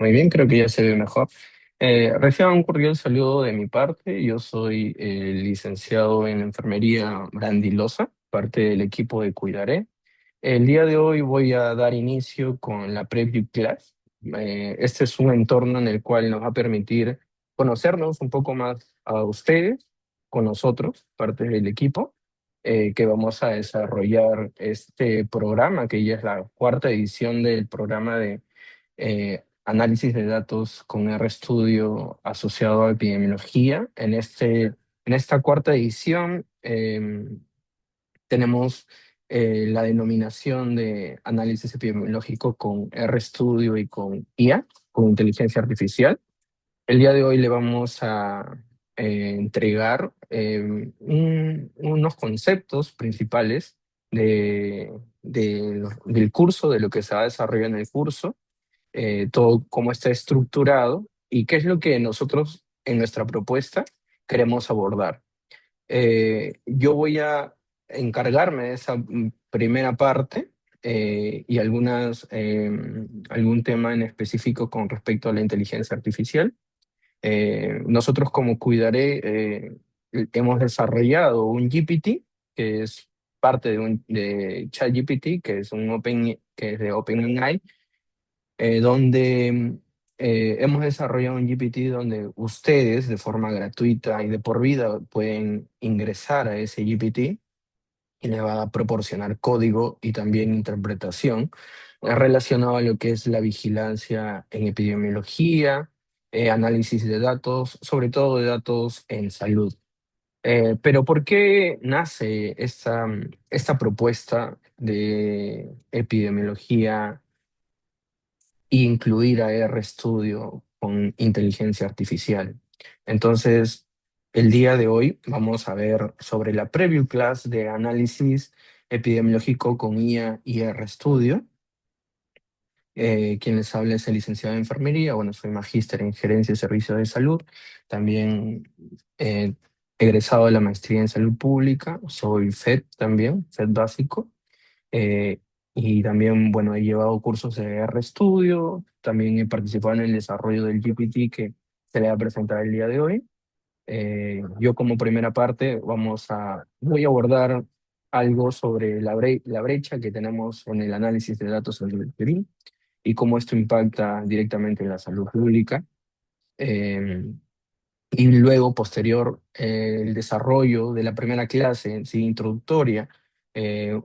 Muy bien, creo que ya se ve mejor. Reciban un cordial saludo de mi parte. Yo soy licenciado en enfermería Brandy Loza, parte del equipo de Cuidaré. El día de hoy voy a dar inicio con la Preview Class. Este es un entorno en el cual nos va a permitir conocernos un poco más a ustedes, con nosotros, parte del equipo, que vamos a desarrollar este programa, que ya es la cuarta edición del programa de análisis de datos con RStudio asociado a epidemiología. En esta cuarta edición tenemos la denominación de análisis epidemiológico con RStudio y con IA, con inteligencia artificial. El día de hoy le vamos a entregar unos conceptos principales del curso, de lo que se va a desarrollar en el curso, todo cómo está estructurado y qué es lo que nosotros en nuestra propuesta queremos abordar. Yo voy a encargarme de esa primera parte y algún tema en específico con respecto a la inteligencia artificial. Nosotros como Cuidaré hemos desarrollado un GPT que es parte de ChatGPT, que es de OpenAI, donde hemos desarrollado un GPT donde ustedes de forma gratuita y de por vida pueden ingresar a ese GPT y le va a proporcionar código y también interpretación relacionado a lo que es la vigilancia en epidemiología, análisis de datos, sobre todo de datos en salud. Pero ¿por qué nace esta propuesta de epidemiología e incluir a RStudio con inteligencia artificial? Entonces, el día de hoy vamos a ver sobre la preview class de análisis epidemiológico con IA y RStudio. Quien les habla es el licenciado en enfermería. Bueno, soy magíster en gerencia de servicios de salud. También eh, egresado de la maestría en salud pública. Soy FED también, FED básico. Eh, y también, bueno, he llevado cursos de RStudio, también he participado en el desarrollo del GPT que se le va a presentar el día de hoy. Yo como primera parte voy a abordar algo sobre la brecha que tenemos en el análisis de datos en el Perú y cómo esto impacta directamente en la salud pública. Eh, y luego, posterior, el desarrollo de la primera clase en sí, introductoria,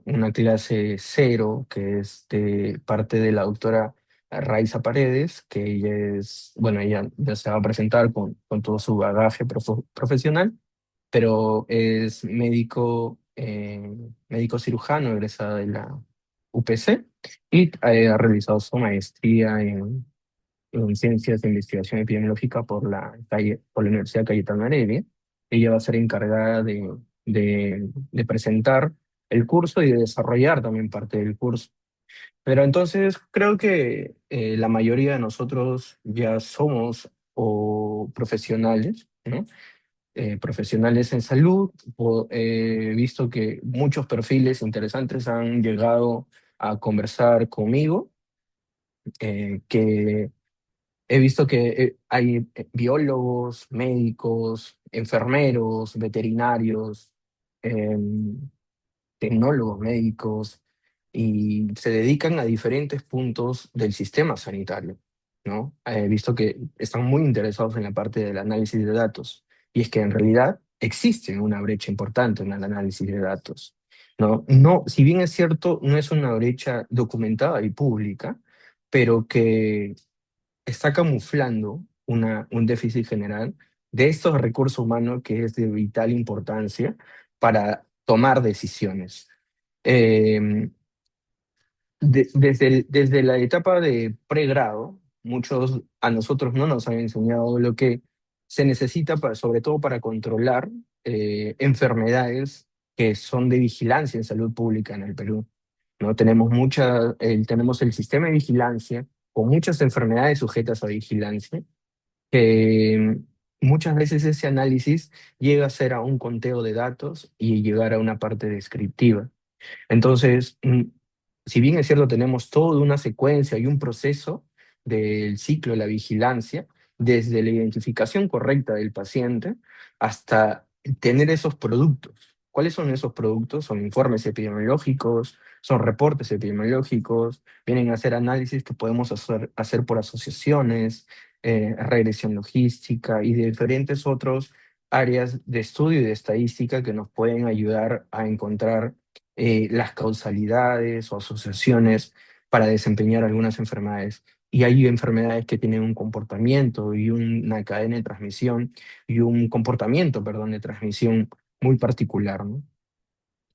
una clase cero, que es de parte de la doctora Raiza Paredes, que ella es, bueno, ella ya se va a presentar con todo su bagaje profesional, pero es médico cirujano, egresada de la UPC, y ha realizado su maestría en Ciencias de Investigación Epidemiológica por la Universidad Cayetano Heredia. Ella va a ser encargada de presentar el curso y de desarrollar también parte del curso. Pero entonces creo que la mayoría de nosotros ya somos o profesionales, ¿no? Profesionales en salud. He visto que muchos perfiles interesantes han llegado a conversar conmigo, que he visto que hay biólogos, médicos, enfermeros, veterinarios, em, tecnólogos médicos, y se dedican a diferentes puntos del sistema sanitario, ¿no? He visto que están muy interesados en la parte del análisis de datos, y es que en realidad existe una brecha importante en el análisis de datos, ¿no? No, si bien es cierto, no es una brecha documentada y pública, pero que está camuflando un déficit general de estos recursos humanos que es de vital importancia para tomar decisiones. Eh, desde la etapa de pregrado, a nosotros no nos han enseñado lo que se necesita sobre todo para controlar enfermedades que son de vigilancia en salud pública en el Perú, ¿no? Tenemos el sistema de vigilancia con muchas enfermedades sujetas a vigilancia, que muchas veces ese análisis llega a ser a un conteo de datos y llegar a una parte descriptiva. Entonces, si bien es cierto, tenemos toda una secuencia y un proceso, del ciclo de la vigilancia, desde la identificación correcta del paciente hasta tener esos productos. ¿Cuáles son esos productos? Son informes epidemiológicos, son reportes epidemiológicos, vienen a ser análisis que podemos hacer por asociaciones, regresión logística y diferentes otros áreas de estudio y de estadística que nos pueden ayudar a encontrar las causalidades o asociaciones para desempeñar algunas enfermedades. Y hay enfermedades que tienen un comportamiento y una cadena de transmisión y un comportamiento, perdón, de transmisión muy particular, ¿no?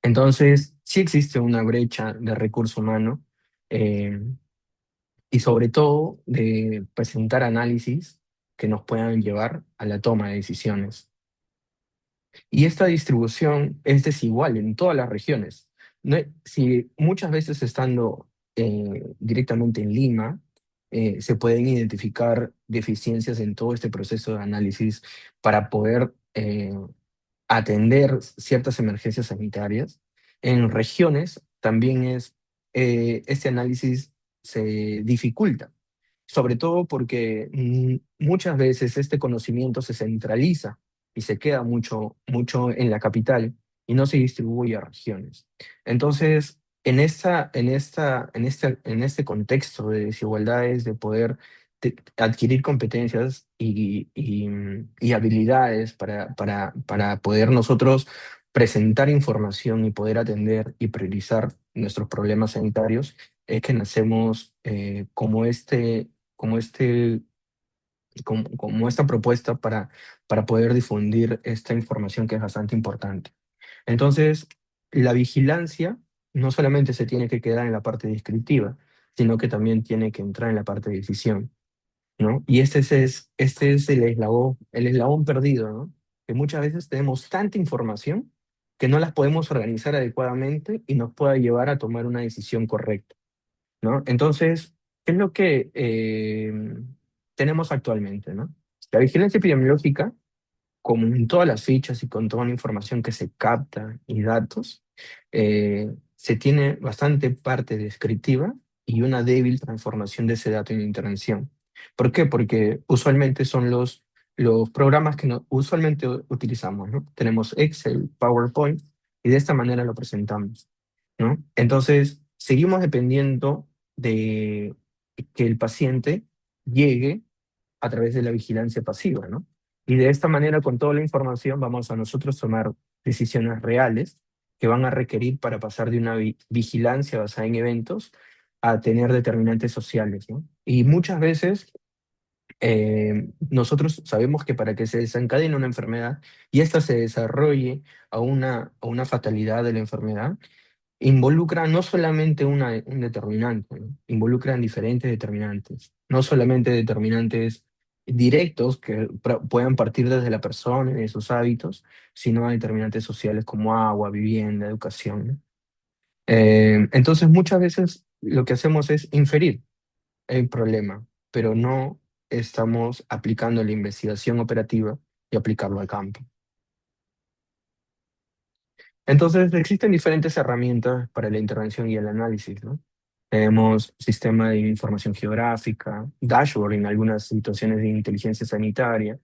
Entonces, sí existe una brecha de recurso humano eh, y sobre todo de presentar análisis que nos puedan llevar a la toma de decisiones. Y esta distribución es desigual en todas las regiones. No, si muchas veces estando directamente en Lima, se pueden identificar deficiencias en todo este proceso de análisis para poder atender ciertas emergencias sanitarias. En regiones también este análisis se dificulta, sobre todo porque muchas veces este conocimiento se centraliza y se queda mucho en la capital y no se distribuye a regiones. Entonces, en este contexto de desigualdades, de poder adquirir competencias y habilidades para poder nosotros presentar información y poder atender y priorizar nuestros problemas sanitarios, es que nacemos como, este, como esta propuesta para poder difundir esta información que es bastante importante. Entonces, la vigilancia no solamente se tiene que quedar en la parte descriptiva, sino que también tiene que entrar en la parte de decisión, ¿no? Y este es el eslabón perdido, ¿no? Que muchas veces tenemos tanta información que no las podemos organizar adecuadamente y nos pueda llevar a tomar una decisión correcta, ¿no? Entonces, ¿qué es lo que tenemos actualmente, ¿no? La vigilancia epidemiológica, como en todas las fichas y con toda la información que se capta y datos, se tiene bastante parte descriptiva y una débil transformación de ese dato en intervención. ¿Por qué? Porque usualmente son los programas que usualmente utilizamos, ¿no? Tenemos Excel, PowerPoint, y de esta manera lo presentamos, ¿no? Entonces, seguimos dependiendo de que el paciente llegue a través de la vigilancia pasiva, ¿no? Y de esta manera, con toda la información, vamos a nosotros tomar decisiones reales que van a requerir para pasar de una vigilancia basada en eventos a tener determinantes sociales, ¿no? Y muchas veces nosotros sabemos que para que se desencadene una enfermedad y ésta se desarrolle a una fatalidad de la enfermedad, involucra no solamente un determinante, ¿no? Involucran diferentes determinantes, no solamente determinantes directos que puedan partir desde la persona y de sus hábitos, sino a determinantes sociales como agua, vivienda, educación, ¿no? Entonces, muchas veces lo que hacemos es inferir el problema, pero no estamos aplicando la investigación operativa y aplicarlo al campo. Entonces, existen diferentes herramientas para la intervención y el análisis, ¿no? Tenemos sistema de información geográfica, dashboard en algunas situaciones de inteligencia sanitaria,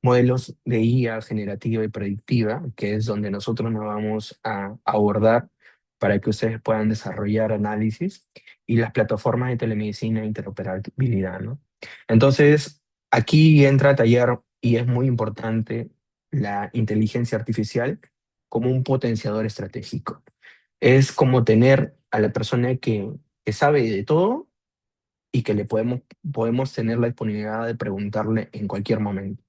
modelos de IA generativa y predictiva, que es donde nosotros nos vamos a abordar para que ustedes puedan desarrollar análisis, y las plataformas de telemedicina e interoperabilidad, ¿no? Entonces, aquí entra a tallar, y es muy importante, la inteligencia artificial como un potenciador estratégico. Es como tener a la persona que sabe de todo y que le podemos tener la disponibilidad de preguntarle en cualquier momento.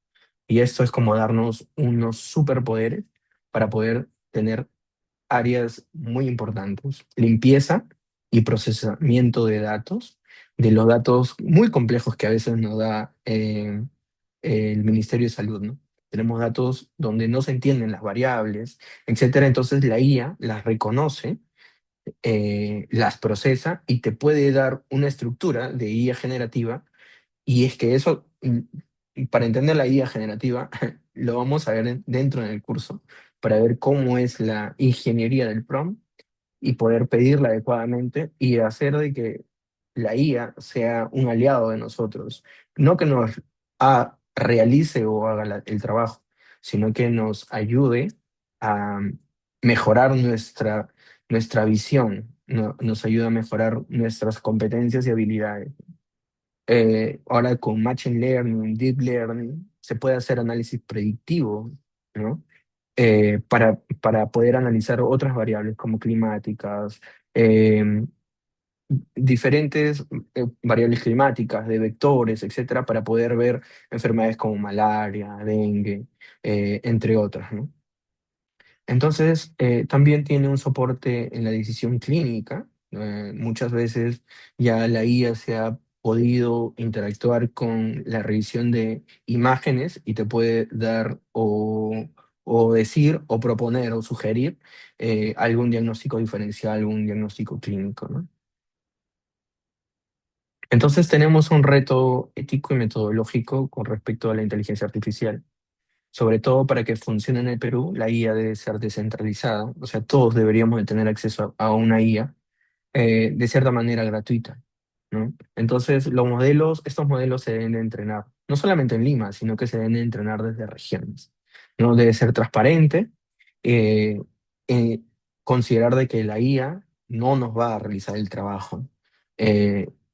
Y esto es como darnos unos superpoderes para poder tener áreas muy importantes: limpieza y procesamiento de los datos muy complejos que a veces nos da el Ministerio de Salud, ¿no? Tenemos datos donde no se entienden las variables, etcétera. Entonces la IA las reconoce, las procesa y te puede dar una estructura de IA generativa. Y es que eso, y para entender la IA generativa, lo vamos a ver dentro en el curso, para ver cómo es la ingeniería del prompt y poder pedirla adecuadamente y hacer de que la IA sea un aliado de nosotros, no que nos realice o haga el trabajo, sino que nos ayude a mejorar nuestra visión, nos ayuda a mejorar nuestras competencias y habilidades. Ahora con Machine Learning, Deep Learning, se puede hacer análisis predictivo, ¿no? Para poder analizar otras variables como climáticas, eh, diferentes variables climáticas, de vectores, etcétera, para poder ver enfermedades como malaria, dengue, entre otras, ¿no? Entonces, también tiene un soporte en la decisión clínica. Muchas veces ya la IA se ha podido interactuar con la revisión de imágenes y te puede dar o decir o proponer o sugerir algún diagnóstico diferencial, algún diagnóstico clínico, ¿no? Entonces tenemos un reto ético y metodológico con respecto a la inteligencia artificial. Sobre todo para que funcione en el Perú, la IA debe ser descentralizada, o sea, todos deberíamos de tener acceso a una IA de cierta manera gratuita, ¿no? Entonces, estos modelos se deben de entrenar, no solamente en Lima, sino que se deben de entrenar desde regiones, ¿no? Debe ser transparente, eh, eh, considerar de que la IA no nos va a realizar el trabajo,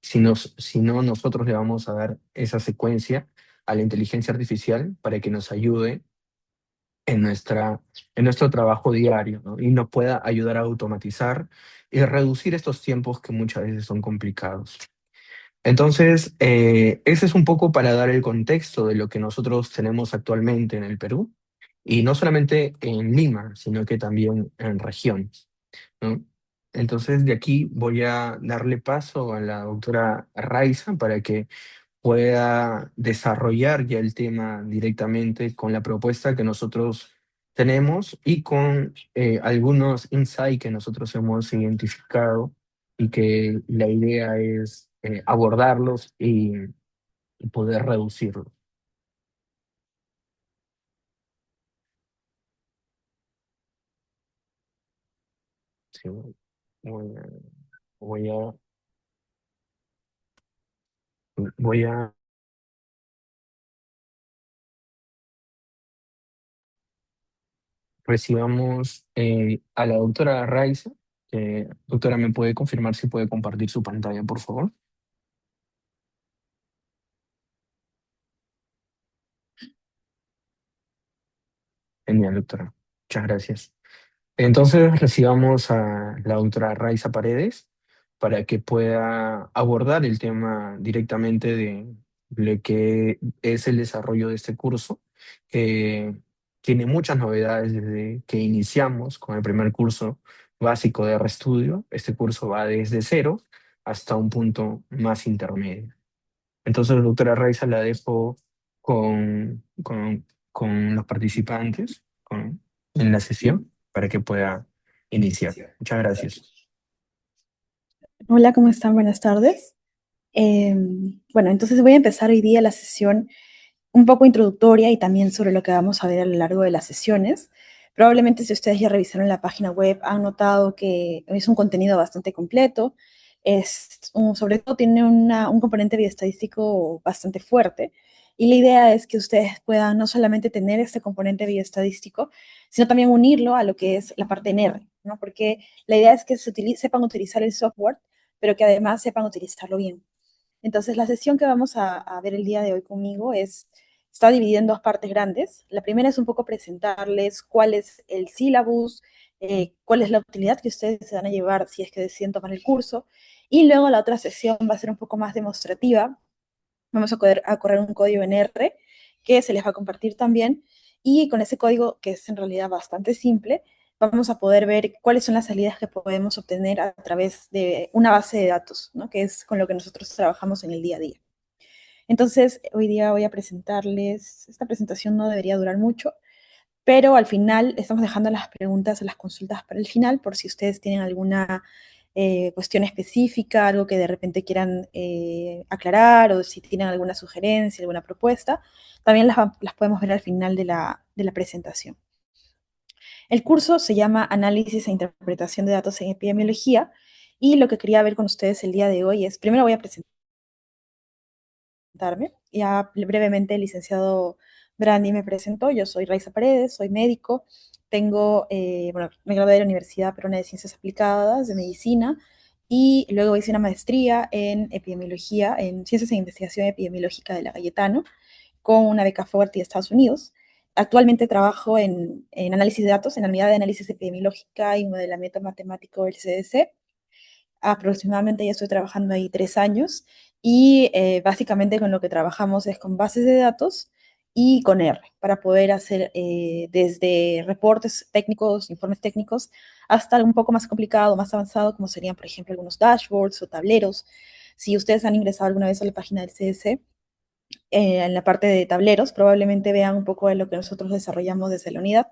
sino nosotros le vamos a dar esa secuencia a la inteligencia artificial para que nos ayude en en nuestro trabajo diario, ¿no? Y nos pueda ayudar a automatizar y reducir estos tiempos que muchas veces son complicados. Entonces, ese es un poco para dar el contexto de lo que nosotros tenemos actualmente en el Perú, y no solamente en Lima, sino que también en regiones, ¿no? Entonces, de aquí voy a darle paso a la doctora Raiza para que pueda desarrollar ya el tema directamente con la propuesta que nosotros tenemos y con algunos insights que nosotros hemos identificado y que la idea es abordarlos y poder reducirlos. Sí, voy a, voy a, voy a recibamos a la doctora Raiza. Doctora, ¿me puede confirmar si puede compartir su pantalla, por favor? Genial, doctora. Muchas gracias. Entonces recibamos a la doctora Raiza Paredes para que pueda abordar el tema directamente de lo que es el desarrollo de este curso, que tiene muchas novedades desde que iniciamos con el primer curso básico de RStudio. Este curso va desde cero hasta un punto más intermedio. Entonces, doctora Raiza, la dejo con los participantes en la sesión para que pueda iniciar. Muchas gracias. Hola, ¿cómo están? Buenas tardes. Bueno, entonces voy a empezar hoy día la sesión un poco introductoria y también sobre lo que vamos a ver a lo largo de las sesiones. Probablemente si ustedes ya revisaron la página web han notado que es un contenido bastante completo. Sobre todo tiene un componente bioestadístico bastante fuerte. Y la idea es que ustedes puedan no solamente tener este componente bioestadístico, sino también unirlo a lo que es la parte en R, ¿no? Porque la idea es que sepan utilizar el software, pero que además sepan utilizarlo bien. Entonces, la sesión que vamos a ver el día de hoy conmigo está dividida en dos partes grandes. La primera es un poco presentarles cuál es el sílabus, cuál es la utilidad que ustedes se van a llevar si es que deciden tomar el curso. Y luego la otra sesión va a ser un poco más demostrativa. Vamos a correr un código en R que se les va a compartir también. Y con ese código, que es en realidad bastante simple, vamos a poder ver cuáles son las salidas que podemos obtener a través de una base de datos, ¿no? Que es con lo que nosotros trabajamos en el día a día. Entonces, hoy día voy a presentarles, esta presentación no debería durar mucho, pero al final estamos dejando las preguntas, las consultas para el final, por si ustedes tienen alguna cuestión específica, algo que de repente quieran aclarar, o si tienen alguna sugerencia, alguna propuesta, también las podemos ver al final de la presentación. El curso se llama Análisis e Interpretación de Datos en Epidemiología Y lo que quería ver con ustedes el día de hoy es, primero voy a presentarme, ya brevemente el licenciado Brandi me presentó, yo soy Raiza Paredes, soy médico, bueno, me gradué de la Universidad Peruana de Ciencias Aplicadas, de Medicina, y luego hice una maestría en epidemiología, en Ciencias e Investigación Epidemiológica de la Cayetano, con una beca Fogarty de Estados Unidos. Actualmente trabajo en análisis de datos, en la unidad de análisis epidemiológica y modelamiento matemático del CDC. Aproximadamente ya estoy trabajando ahí 3 años y básicamente con lo que trabajamos es con bases de datos y con R para poder hacer desde reportes técnicos, informes técnicos, hasta algo un poco más complicado, más avanzado, como serían, por ejemplo, algunos dashboards o tableros. Si ustedes han ingresado alguna vez a la página del CDC, en la parte de tableros, probablemente vean un poco de lo que nosotros desarrollamos desde la unidad.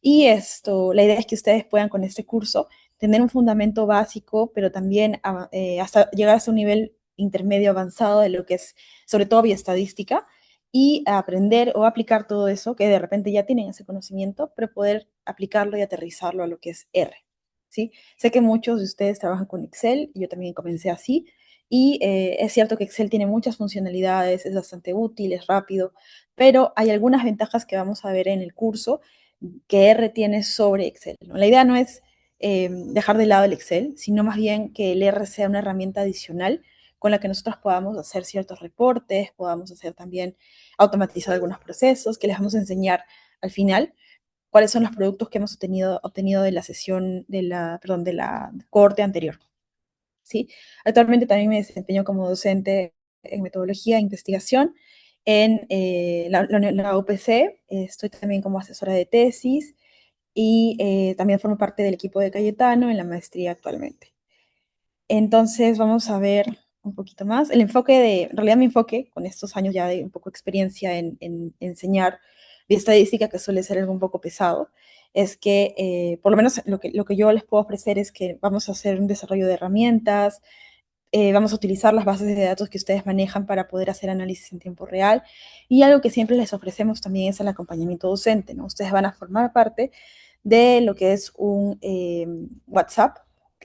Y esto, la idea es que ustedes puedan con este curso tener un fundamento básico, pero también hasta llegar hasta un nivel intermedio avanzado de lo que es, sobre todo, bioestadística, y aprender o aplicar todo eso, que de repente ya tienen ese conocimiento, pero poder aplicarlo y aterrizarlo a lo que es R. ¿Sí? Sé que muchos de ustedes trabajan con Excel, yo también comencé así, y es cierto que Excel tiene muchas funcionalidades, es bastante útil, es rápido, pero hay algunas ventajas que vamos a ver en el curso que R tiene sobre Excel, ¿no? La idea no es dejar de lado el Excel, sino más bien que el R sea una herramienta adicional con la que nosotros podamos hacer ciertos reportes, podamos hacer también automatizar algunos procesos, que les vamos a enseñar al final cuáles son los productos que hemos obtenido de la sesión, perdón, de la cohorte anterior. ¿Sí? Actualmente también me desempeño como docente en metodología e investigación en la UPC, estoy también como asesora de tesis y también formo parte del equipo de Cayetano en la maestría actualmente. Entonces vamos a ver un poquito más. En realidad mi enfoque con estos años ya de un poco de experiencia en enseñar de estadística, que suele ser algo un poco pesado, es que por lo menos lo que yo les puedo ofrecer es que vamos a hacer un desarrollo de herramientas, vamos a utilizar las bases de datos que ustedes manejan para poder hacer análisis en tiempo real. Y algo que siempre les ofrecemos también es el acompañamiento docente, ¿no? Ustedes van a formar parte de lo que es un WhatsApp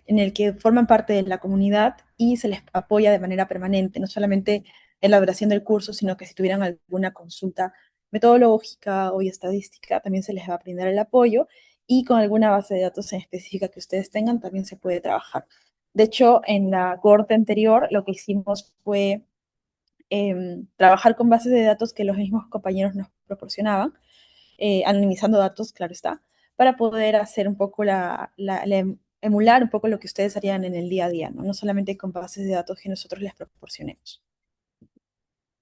en el que forman parte de la comunidad y se les apoya de manera permanente, no solamente en la duración del curso, sino que si tuvieran alguna consulta metodológica o estadística, también se les va a brindar el apoyo y con alguna base de datos en específica que ustedes tengan, también se puede trabajar. De hecho, en la cohorte anterior lo que hicimos fue trabajar con bases de datos que los mismos compañeros nos proporcionaban, anonimizando datos, claro está, para poder hacer un poco emular un poco lo que ustedes harían en el día a día, ¿no? No solamente con bases de datos que nosotros les proporcionemos.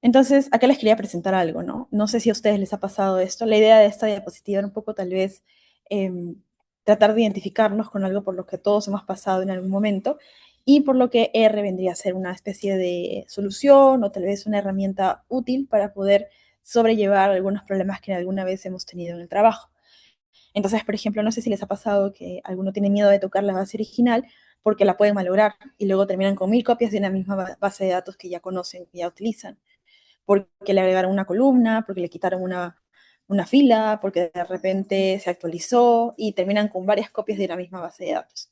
Entonces, acá les quería presentar algo, ¿no? No sé si a ustedes les ha pasado esto. La idea de esta diapositiva era un poco tal vez eh, tratar de identificarnos con algo por lo que todos hemos pasado en algún momento y por lo que R vendría a ser una especie de solución o tal vez una herramienta útil para poder sobrellevar algunos problemas que alguna vez hemos tenido en el trabajo. Entonces, por ejemplo, no sé si les ha pasado que alguno tiene miedo de tocar la base original porque la pueden malograr y luego terminan con 1000 copias de una misma base de datos que ya conocen, que ya utilizan porque le agregaron una columna, porque le quitaron una fila, porque de repente se actualizó y terminan con varias copias de la misma base de datos.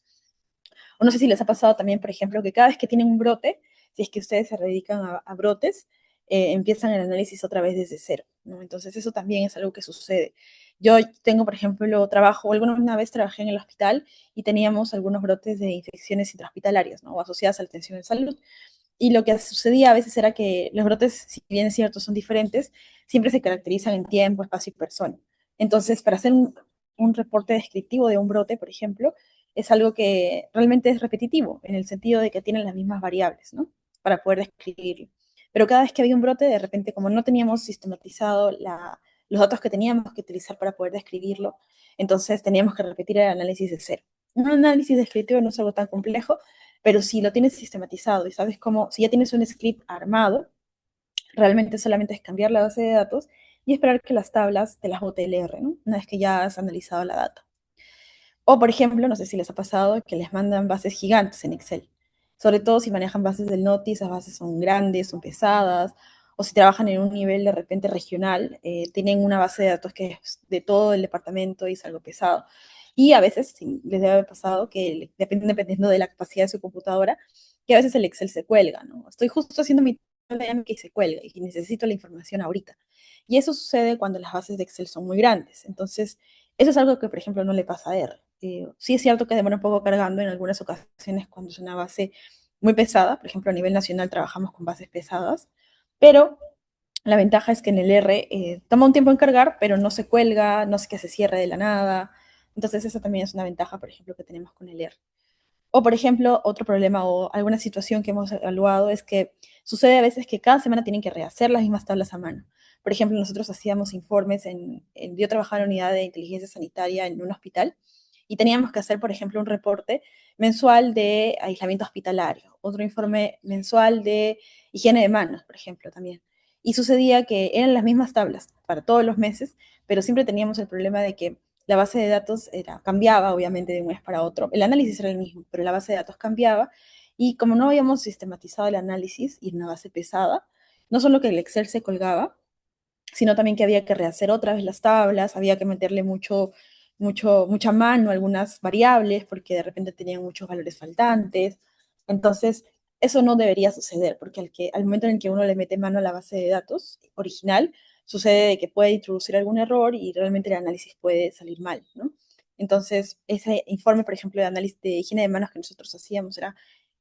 O no sé si les ha pasado también, por ejemplo, que cada vez que tienen un brote, si es que ustedes se dedican a brotes, empiezan el análisis otra vez desde cero, ¿no? Entonces eso también es algo que sucede. Yo tengo, por ejemplo, alguna vez trabajé en el hospital y teníamos algunos brotes de infecciones intrahospitalarias, ¿no? O asociadas a la atención de salud. Y lo que sucedía a veces era que los brotes, si bien es cierto, son diferentes, siempre se caracterizan en tiempo, espacio y persona. Entonces, para hacer un reporte descriptivo de un brote, por ejemplo, es algo que realmente es repetitivo, en el sentido de que tienen las mismas variables, ¿no? Para poder describirlo. Pero cada vez que había un brote, de repente, como no teníamos sistematizado los datos que teníamos que utilizar para poder describirlo, entonces teníamos que repetir el análisis de cero. Un análisis descriptivo no es algo tan complejo, pero si lo tienes sistematizado y sabes cómo, si ya tienes un script armado, realmente solamente es cambiar la base de datos y esperar que las tablas te las bote el R, ¿no? Una vez que ya has analizado la data. O, por ejemplo, no sé si les ha pasado que les mandan bases gigantes en Excel. Sobre todo si manejan bases del Noti, esas bases son grandes, son pesadas, o si trabajan en un nivel de repente regional, tienen una base de datos que es de todo el departamento y es algo pesado. Y a veces sí, les debe haber pasado que, dependiendo de la capacidad de su computadora, que a veces el Excel se cuelga, ¿no? Estoy justo haciendo mi tarea que se cuelga y necesito la información ahorita. Y eso sucede cuando las bases de Excel son muy grandes. Entonces, eso es algo que, por ejemplo, no le pasa a R. Sí es cierto que demora un poco cargando en algunas ocasiones cuando es una base muy pesada. Por ejemplo, a nivel nacional trabajamos con bases pesadas, pero la ventaja es que en el R toma un tiempo en cargar, pero no se cuelga, no es que se cierre de la nada. Entonces, esa también es una ventaja, por ejemplo, que tenemos con el R. O, por ejemplo, otro problema o alguna situación que hemos evaluado es que sucede a veces que cada semana tienen que rehacer las mismas tablas a mano. Por ejemplo, nosotros hacíamos informes yo trabajaba en la unidad de inteligencia sanitaria en un hospital y teníamos que hacer, por ejemplo, un reporte mensual de aislamiento hospitalario, otro informe mensual de higiene de manos, por ejemplo, también. Y sucedía que eran las mismas tablas para todos los meses, pero siempre teníamos el problema de que la base de datos cambiaba, obviamente, de un mes para otro. El análisis era el mismo, pero la base de datos cambiaba. Y como no habíamos sistematizado el análisis y una base pesada, no solo que el Excel se colgaba, sino también que había que rehacer otra vez las tablas, había que meterle mucha mano a algunas variables porque de repente tenían muchos valores faltantes. Entonces, eso no debería suceder porque al momento en el que uno le mete mano a la base de datos original, sucede de que puede introducir algún error y realmente el análisis puede salir mal, ¿no? Entonces, ese informe, por ejemplo, de análisis de higiene de manos que nosotros hacíamos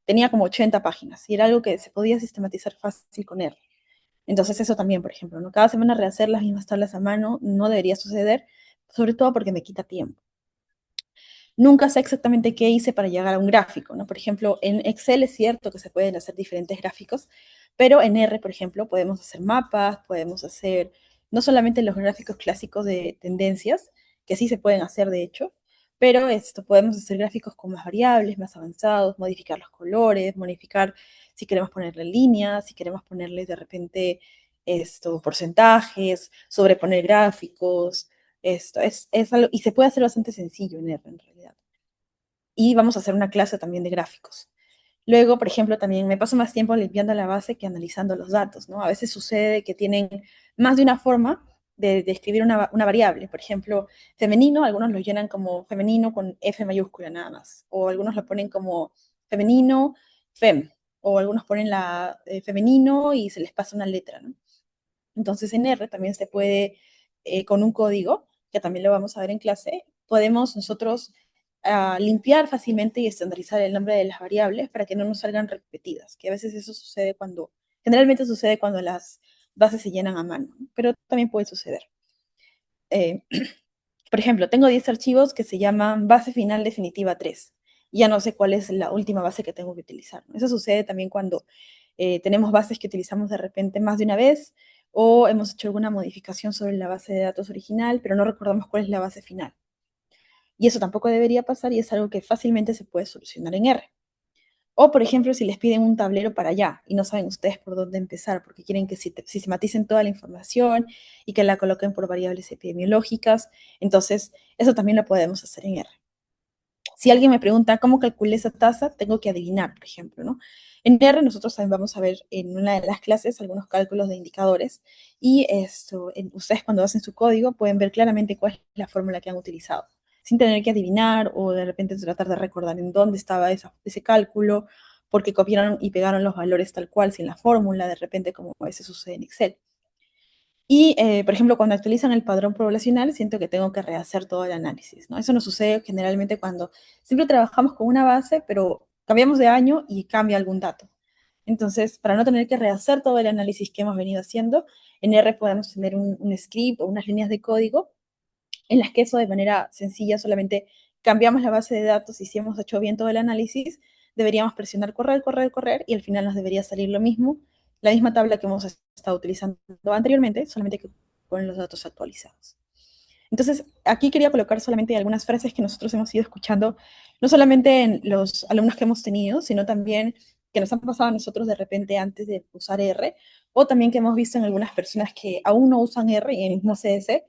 tenía como 80 páginas y era algo que se podía sistematizar fácil con R. Entonces eso también, por ejemplo, ¿no? Cada semana rehacer las mismas tablas a mano no debería suceder, sobre todo porque me quita tiempo. Nunca sé exactamente qué hice para llegar a un gráfico, ¿no? Por ejemplo, en Excel es cierto que se pueden hacer diferentes gráficos, pero en R, por ejemplo, podemos hacer mapas, podemos hacer no solamente los gráficos clásicos de tendencias, que sí se pueden hacer de hecho, pero podemos hacer gráficos con más variables, más avanzados, modificar los colores, modificar si queremos ponerle líneas, si queremos ponerle de repente porcentajes, sobreponer gráficos, es algo, y se puede hacer bastante sencillo en R en realidad. Y vamos a hacer una clase también de gráficos. Luego, por ejemplo, también me paso más tiempo limpiando la base que analizando los datos, ¿no? A veces sucede que tienen más de una forma de escribir una variable. Por ejemplo, femenino, algunos lo llenan como femenino con F mayúscula nada más. O algunos lo ponen como femenino, fem. O algunos ponen la femenino y se les pasa una letra, ¿no? Entonces en R también se puede, con un código, que también lo vamos a ver en clase, podemos nosotros limpiar fácilmente y estandarizar el nombre de las variables para que no nos salgan repetidas, que a veces eso sucede generalmente sucede cuando las bases se llenan a mano, pero también puede suceder. Eh, por ejemplo, tengo 10 archivos que se llaman base final definitiva 3. Y ya no sé cuál es la última base que tengo que utilizar. Eso sucede también cuando tenemos bases que utilizamos de repente más de una vez o hemos hecho alguna modificación sobre la base de datos original, pero no recordamos cuál es la base final. Y eso tampoco debería pasar y es algo que fácilmente se puede solucionar en R. O, por ejemplo, si les piden un tablero para allá y no saben ustedes por dónde empezar porque quieren que sistematicen toda la información y que la coloquen por variables epidemiológicas, entonces eso también lo podemos hacer en R. Si alguien me pregunta cómo calculé esa tasa, tengo que adivinar, por ejemplo, ¿no? En R nosotros también vamos a ver en una de las clases algunos cálculos de indicadores y ustedes cuando hacen su código pueden ver claramente cuál es la fórmula que han utilizado, sin tener que adivinar o de repente tratar de recordar en dónde estaba ese cálculo, porque copiaron y pegaron los valores tal cual sin la fórmula, de repente como a veces sucede en Excel. Y, por ejemplo, cuando actualizan el padrón poblacional, siento que tengo que rehacer todo el análisis, ¿no? Eso nos sucede generalmente cuando siempre trabajamos con una base, pero cambiamos de año y cambia algún dato. Entonces, para no tener que rehacer todo el análisis que hemos venido haciendo, en R podemos tener un script o unas líneas de código en las que eso de manera sencilla solamente cambiamos la base de datos y si hemos hecho bien todo el análisis, deberíamos presionar correr, correr, correr y al final nos debería salir lo mismo, la misma tabla que hemos estado utilizando anteriormente, solamente que con los datos actualizados. Entonces, aquí quería colocar solamente algunas frases que nosotros hemos ido escuchando, no solamente en los alumnos que hemos tenido, sino también que nos han pasado a nosotros de repente antes de usar R, o también que hemos visto en algunas personas que aún no usan R y en el mismo CS,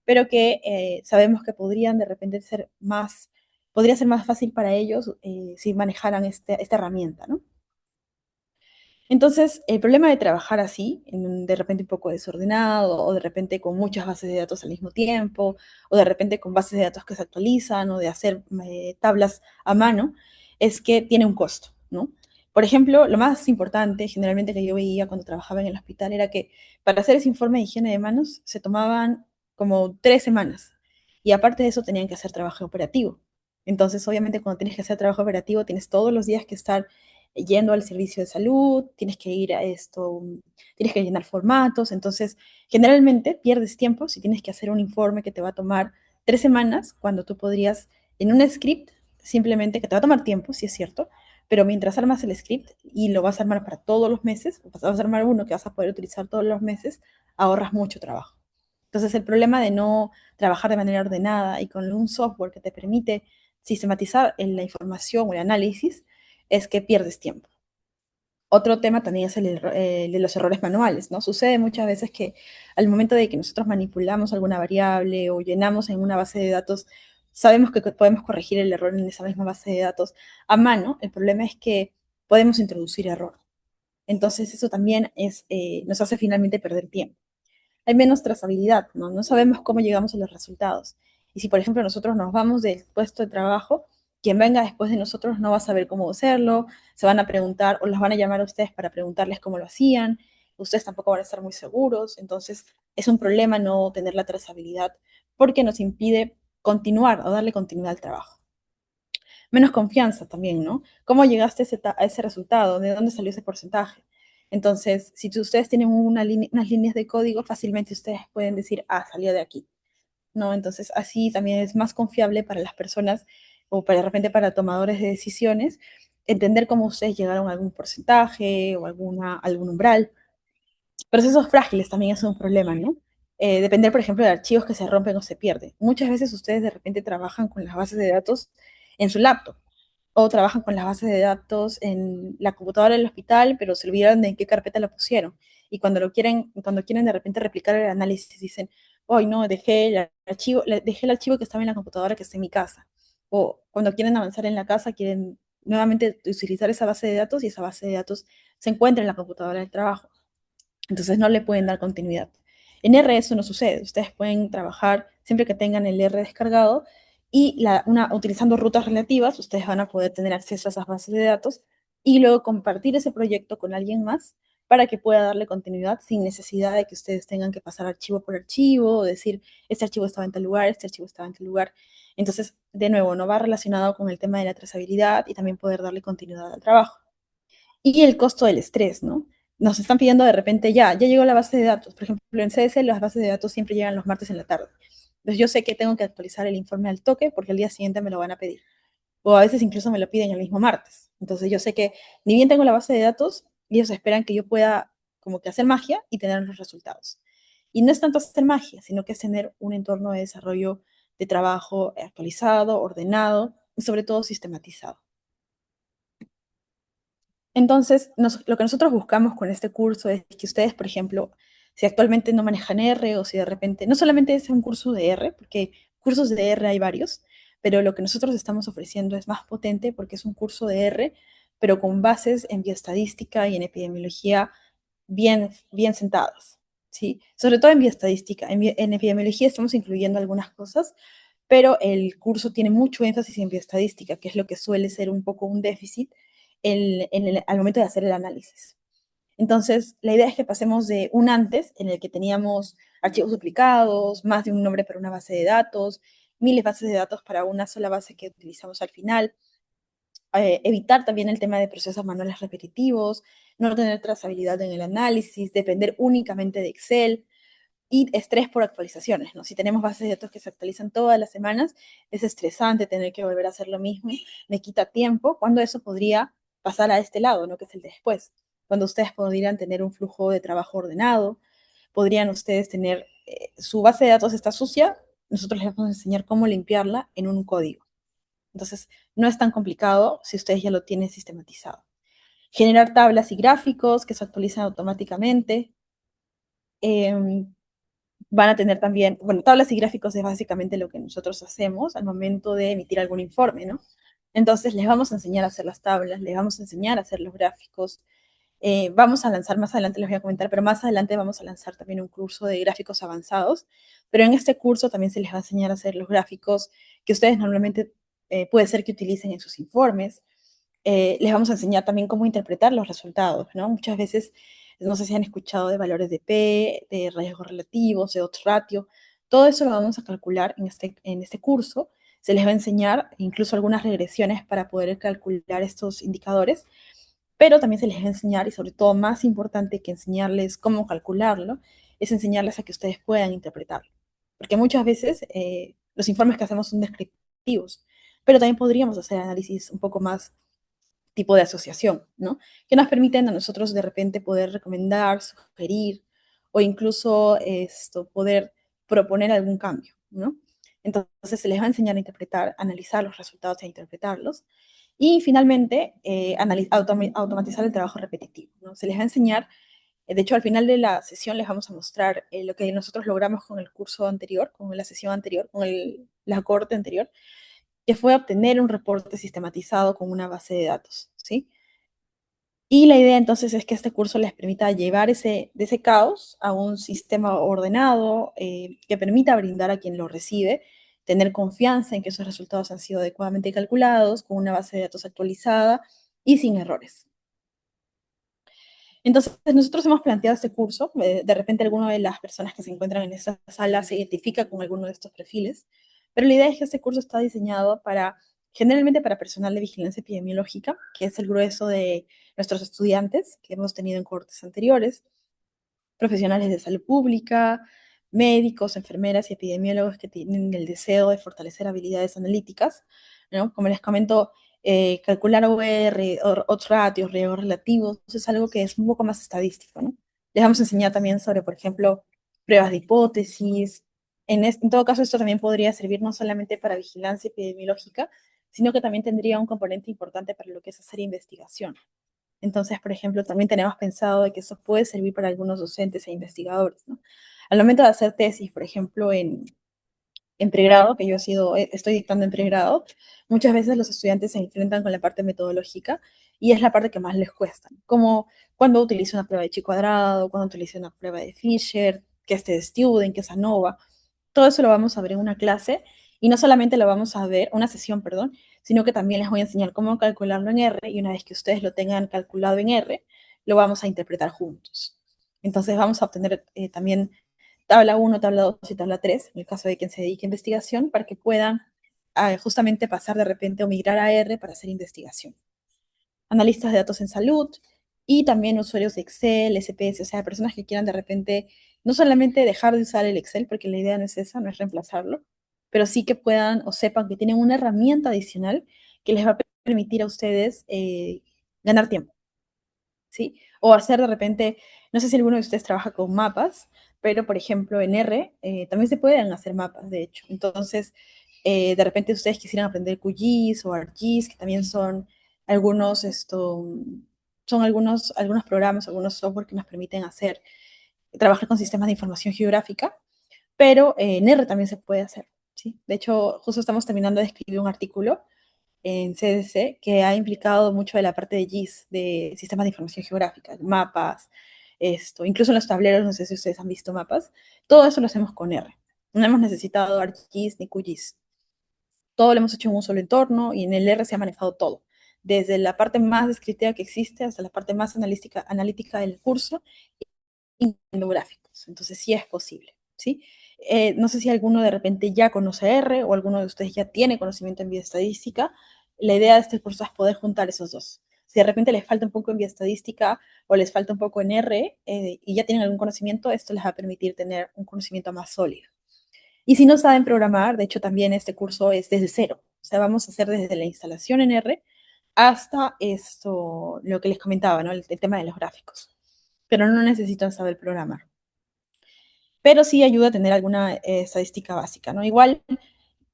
pero que sabemos que podrían de repente podría ser más fácil para ellos si manejaran esta herramienta, ¿no? Entonces, el problema de trabajar así, de repente un poco desordenado, o de repente con muchas bases de datos al mismo tiempo, o de repente con bases de datos que se actualizan, o de hacer tablas a mano, es que tiene un costo, ¿no? Por ejemplo, lo más importante, generalmente que yo veía cuando trabajaba en el hospital, era que para hacer ese informe de higiene de manos se tomaban como 3 semanas. Y aparte de eso tenían que hacer trabajo operativo. Entonces, obviamente, cuando tienes que hacer trabajo operativo, tienes todos los días que estar yendo al servicio de salud, tienes que ir a esto, tienes que llenar formatos, entonces generalmente pierdes tiempo si tienes que hacer un informe que te va a tomar 3 semanas, cuando tú podrías en un script, simplemente que te va a tomar tiempo, sí es cierto, pero mientras armas el script y lo vas a armar para todos los meses, vas a armar uno que vas a poder utilizar todos los meses, ahorras mucho trabajo. Entonces el problema de no trabajar de manera ordenada y con un software que te permite sistematizar la información o el análisis, es que pierdes tiempo. Otro tema también es de los errores manuales, ¿no? Sucede muchas veces que al momento de que nosotros manipulamos alguna variable o llenamos en una base de datos, sabemos que podemos corregir el error en esa misma base de datos a mano. El problema es que podemos introducir error. Entonces eso también nos hace finalmente perder tiempo. Hay menos trazabilidad, ¿no? No sabemos cómo llegamos a los resultados. Y si, por ejemplo, nosotros nos vamos del puesto de trabajo, quien venga después de nosotros no va a saber cómo hacerlo, se van a preguntar o los van a llamar a ustedes para preguntarles cómo lo hacían, ustedes tampoco van a estar muy seguros, entonces es un problema no tener la trazabilidad porque nos impide continuar o darle continuidad al trabajo. Menos confianza también, ¿no? ¿Cómo llegaste a ese resultado? ¿De dónde salió ese porcentaje? Entonces, si ustedes tienen unas líneas de código, fácilmente ustedes pueden decir, ah, salió de aquí, ¿no? Entonces, así también es más confiable para las personas o para de repente para tomadores de decisiones, entender cómo ustedes llegaron a algún porcentaje o algún umbral. Procesos frágiles también es un problema, ¿no? Depender, por ejemplo, de archivos que se rompen o se pierden. Muchas veces ustedes de repente trabajan con las bases de datos en su laptop o trabajan con las bases de datos en la computadora del hospital, pero se olvidaron de en qué carpeta lo pusieron. Y cuando quieren de repente replicar el análisis, dicen, hoy no, dejé el archivo que estaba en la computadora que está en mi casa. O cuando quieren avanzar en la casa, quieren nuevamente utilizar esa base de datos y esa base de datos se encuentra en la computadora del trabajo. Entonces no le pueden dar continuidad. En R eso no sucede. Ustedes pueden trabajar siempre que tengan el R descargado y utilizando rutas relativas, ustedes van a poder tener acceso a esas bases de datos y luego compartir ese proyecto con alguien más para que pueda darle continuidad sin necesidad de que ustedes tengan que pasar archivo por archivo o decir, este archivo estaba en tal lugar, este archivo estaba en tal lugar. Entonces, de nuevo, no va relacionado con el tema de la trazabilidad y también poder darle continuidad al trabajo. Y el costo del estrés, ¿no? Nos están pidiendo de repente, ya llegó la base de datos. Por ejemplo, en CS las bases de datos siempre llegan los martes en la tarde. Entonces yo sé que tengo que actualizar el informe al toque porque el día siguiente me lo van a pedir. O a veces incluso me lo piden el mismo martes. Entonces yo sé que ni bien tengo la base de datos, ellos esperan que yo pueda como que hacer magia y tener los resultados. Y no es tanto hacer magia, sino que es tener un entorno de desarrollo de trabajo actualizado, ordenado y sobre todo sistematizado. Entonces, lo que nosotros buscamos con este curso es que ustedes, por ejemplo, si actualmente no manejan R o si de repente, no solamente es un curso de R, porque cursos de R hay varios, pero lo que nosotros estamos ofreciendo es más potente porque es un curso de R, pero con bases en bioestadística y en epidemiología bien sentadas, ¿sí? Sobre todo en bioestadística. En epidemiología estamos incluyendo algunas cosas, pero el curso tiene mucho énfasis en bioestadística, que es lo que suele ser un poco un déficit al momento de hacer el análisis. Entonces, la idea es que pasemos de un antes, en el que teníamos archivos duplicados, más de un nombre para una base de datos, miles de bases de datos para una sola base que utilizamos al final, evitar también el tema de procesos manuales repetitivos, no tener trazabilidad en el análisis, depender únicamente de Excel, y estrés por actualizaciones, ¿no? Si tenemos bases de datos que se actualizan todas las semanas, es estresante tener que volver a hacer lo mismo, me quita tiempo, cuando eso podría pasar a este lado, ¿no? Que es el después, cuando ustedes podrían tener un flujo de trabajo ordenado, podrían ustedes tener, su base de datos está sucia, nosotros les vamos a enseñar cómo limpiarla en un código. Entonces, no es tan complicado si ustedes ya lo tienen sistematizado. Generar tablas y gráficos que se actualizan automáticamente. Van a tener también, bueno, tablas y gráficos es básicamente lo que nosotros hacemos al momento de emitir algún informe, ¿no? Entonces les vamos a enseñar a hacer las tablas, les vamos a enseñar a hacer los gráficos, Vamos a lanzar más adelante, les voy a comentar, pero más adelante vamos a lanzar también un curso de gráficos avanzados, pero en este curso también se les va a enseñar a hacer los gráficos que ustedes normalmente puede ser que utilicen en sus informes. Les vamos a enseñar también cómo interpretar los resultados, ¿no? Muchas veces, no sé si han escuchado de valores de P, de riesgos relativos, de odds ratio, todo eso lo vamos a calcular en este curso. Se les va a enseñar incluso algunas regresiones para poder calcular estos indicadores, pero también se les va a enseñar, y sobre todo más importante que enseñarles cómo calcularlo, es enseñarles a que ustedes puedan interpretarlo. Porque muchas veces los informes que hacemos son descriptivos, pero también podríamos hacer análisis un poco más tipo de asociación, ¿no? Que nos permiten a nosotros de repente poder recomendar, sugerir o incluso poder proponer algún cambio, ¿no? Entonces se les va a enseñar a interpretar, analizar los resultados e interpretarlos. Y finalmente, automatizar el trabajo repetitivo, ¿no? Se les va a enseñar, de hecho al final de la sesión les vamos a mostrar lo que nosotros logramos con el curso anterior, con la sesión anterior, con la corte anterior, que fue obtener un reporte sistematizado con una base de datos, ¿sí? Y la idea entonces es que este curso les permita llevar de ese caos a un sistema ordenado que permita brindar a quien lo recibe, tener confianza en que esos resultados han sido adecuadamente calculados, con una base de datos actualizada y sin errores. Entonces, nosotros hemos planteado este curso, de repente alguna de las personas que se encuentran en esta sala se identifica con alguno de estos perfiles, pero la idea es que este curso está diseñado generalmente para personal de vigilancia epidemiológica, que es el grueso de nuestros estudiantes que hemos tenido en cortes anteriores, profesionales de salud pública, médicos, enfermeras y epidemiólogos que tienen el deseo de fortalecer habilidades analíticas, ¿no? Como les comento, calcular OR, odds ratios, riesgos relativos, es algo que es un poco más estadístico, ¿no? Les vamos a enseñar también sobre, por ejemplo, pruebas de hipótesis. En todo caso, esto también podría servir no solamente para vigilancia epidemiológica, sino que también tendría un componente importante para lo que es hacer investigación. Entonces, por ejemplo, también tenemos pensado de que eso puede servir para algunos docentes e investigadores, ¿no? Al momento de hacer tesis, por ejemplo, en pregrado, que yo estoy dictando en pregrado, muchas veces los estudiantes se enfrentan con la parte metodológica y es la parte que más les cuesta, como cuando utilizo una prueba de chi cuadrado, cuando utilizo una prueba de Fisher, que es de Student, que es ANOVA. Todo eso lo vamos a ver en una clase y no solamente lo vamos a ver, una sesión, perdón, sino que también les voy a enseñar cómo calcularlo en R y una vez que ustedes lo tengan calculado en R, lo vamos a interpretar juntos. Entonces vamos a obtener también tabla 1, tabla 2 y tabla 3, en el caso de quien se dedique a investigación, para que puedan justamente pasar de repente o migrar a R para hacer investigación. Analistas de datos en salud y también usuarios de Excel, SPS, o sea, personas que quieran de repente no solamente dejar de usar el Excel, porque la idea no es esa, no es reemplazarlo, pero sí que puedan o sepan que tienen una herramienta adicional que les va a permitir a ustedes ganar tiempo, ¿sí? O hacer de repente, no sé si alguno de ustedes trabaja con mapas, pero por ejemplo en R también se pueden hacer mapas, de hecho. Entonces, de repente ustedes quisieran aprender QGIS o ArcGIS, que también son algunos programas, algunos software que nos permiten trabajar con sistemas de información geográfica, pero en R también se puede hacer, ¿sí? De hecho, justo estamos terminando de escribir un artículo en CDC que ha implicado mucho de la parte de GIS, de sistemas de información geográfica, mapas, incluso en los tableros, no sé si ustedes han visto mapas, todo eso lo hacemos con R. No hemos necesitado ArcGIS ni QGIS. Todo lo hemos hecho en un solo entorno y en el R se ha manejado todo, desde la parte más descriptiva que existe hasta la parte más analítica del curso y gráficos. Entonces sí es posible, ¿sí? No sé si alguno de repente ya conoce R o alguno de ustedes ya tiene conocimiento en bioestadística. La idea de este curso es poder juntar esos dos. Si de repente les falta un poco en bioestadística o les falta un poco en R y ya tienen algún conocimiento, esto les va a permitir tener un conocimiento más sólido. Y si no saben programar, de hecho también este curso es desde cero. O sea, vamos a hacer desde la instalación en R hasta lo que les comentaba, ¿no? El tema de los gráficos. Pero no necesitan saber programar. Pero sí ayuda a tener alguna estadística básica, ¿no? Igual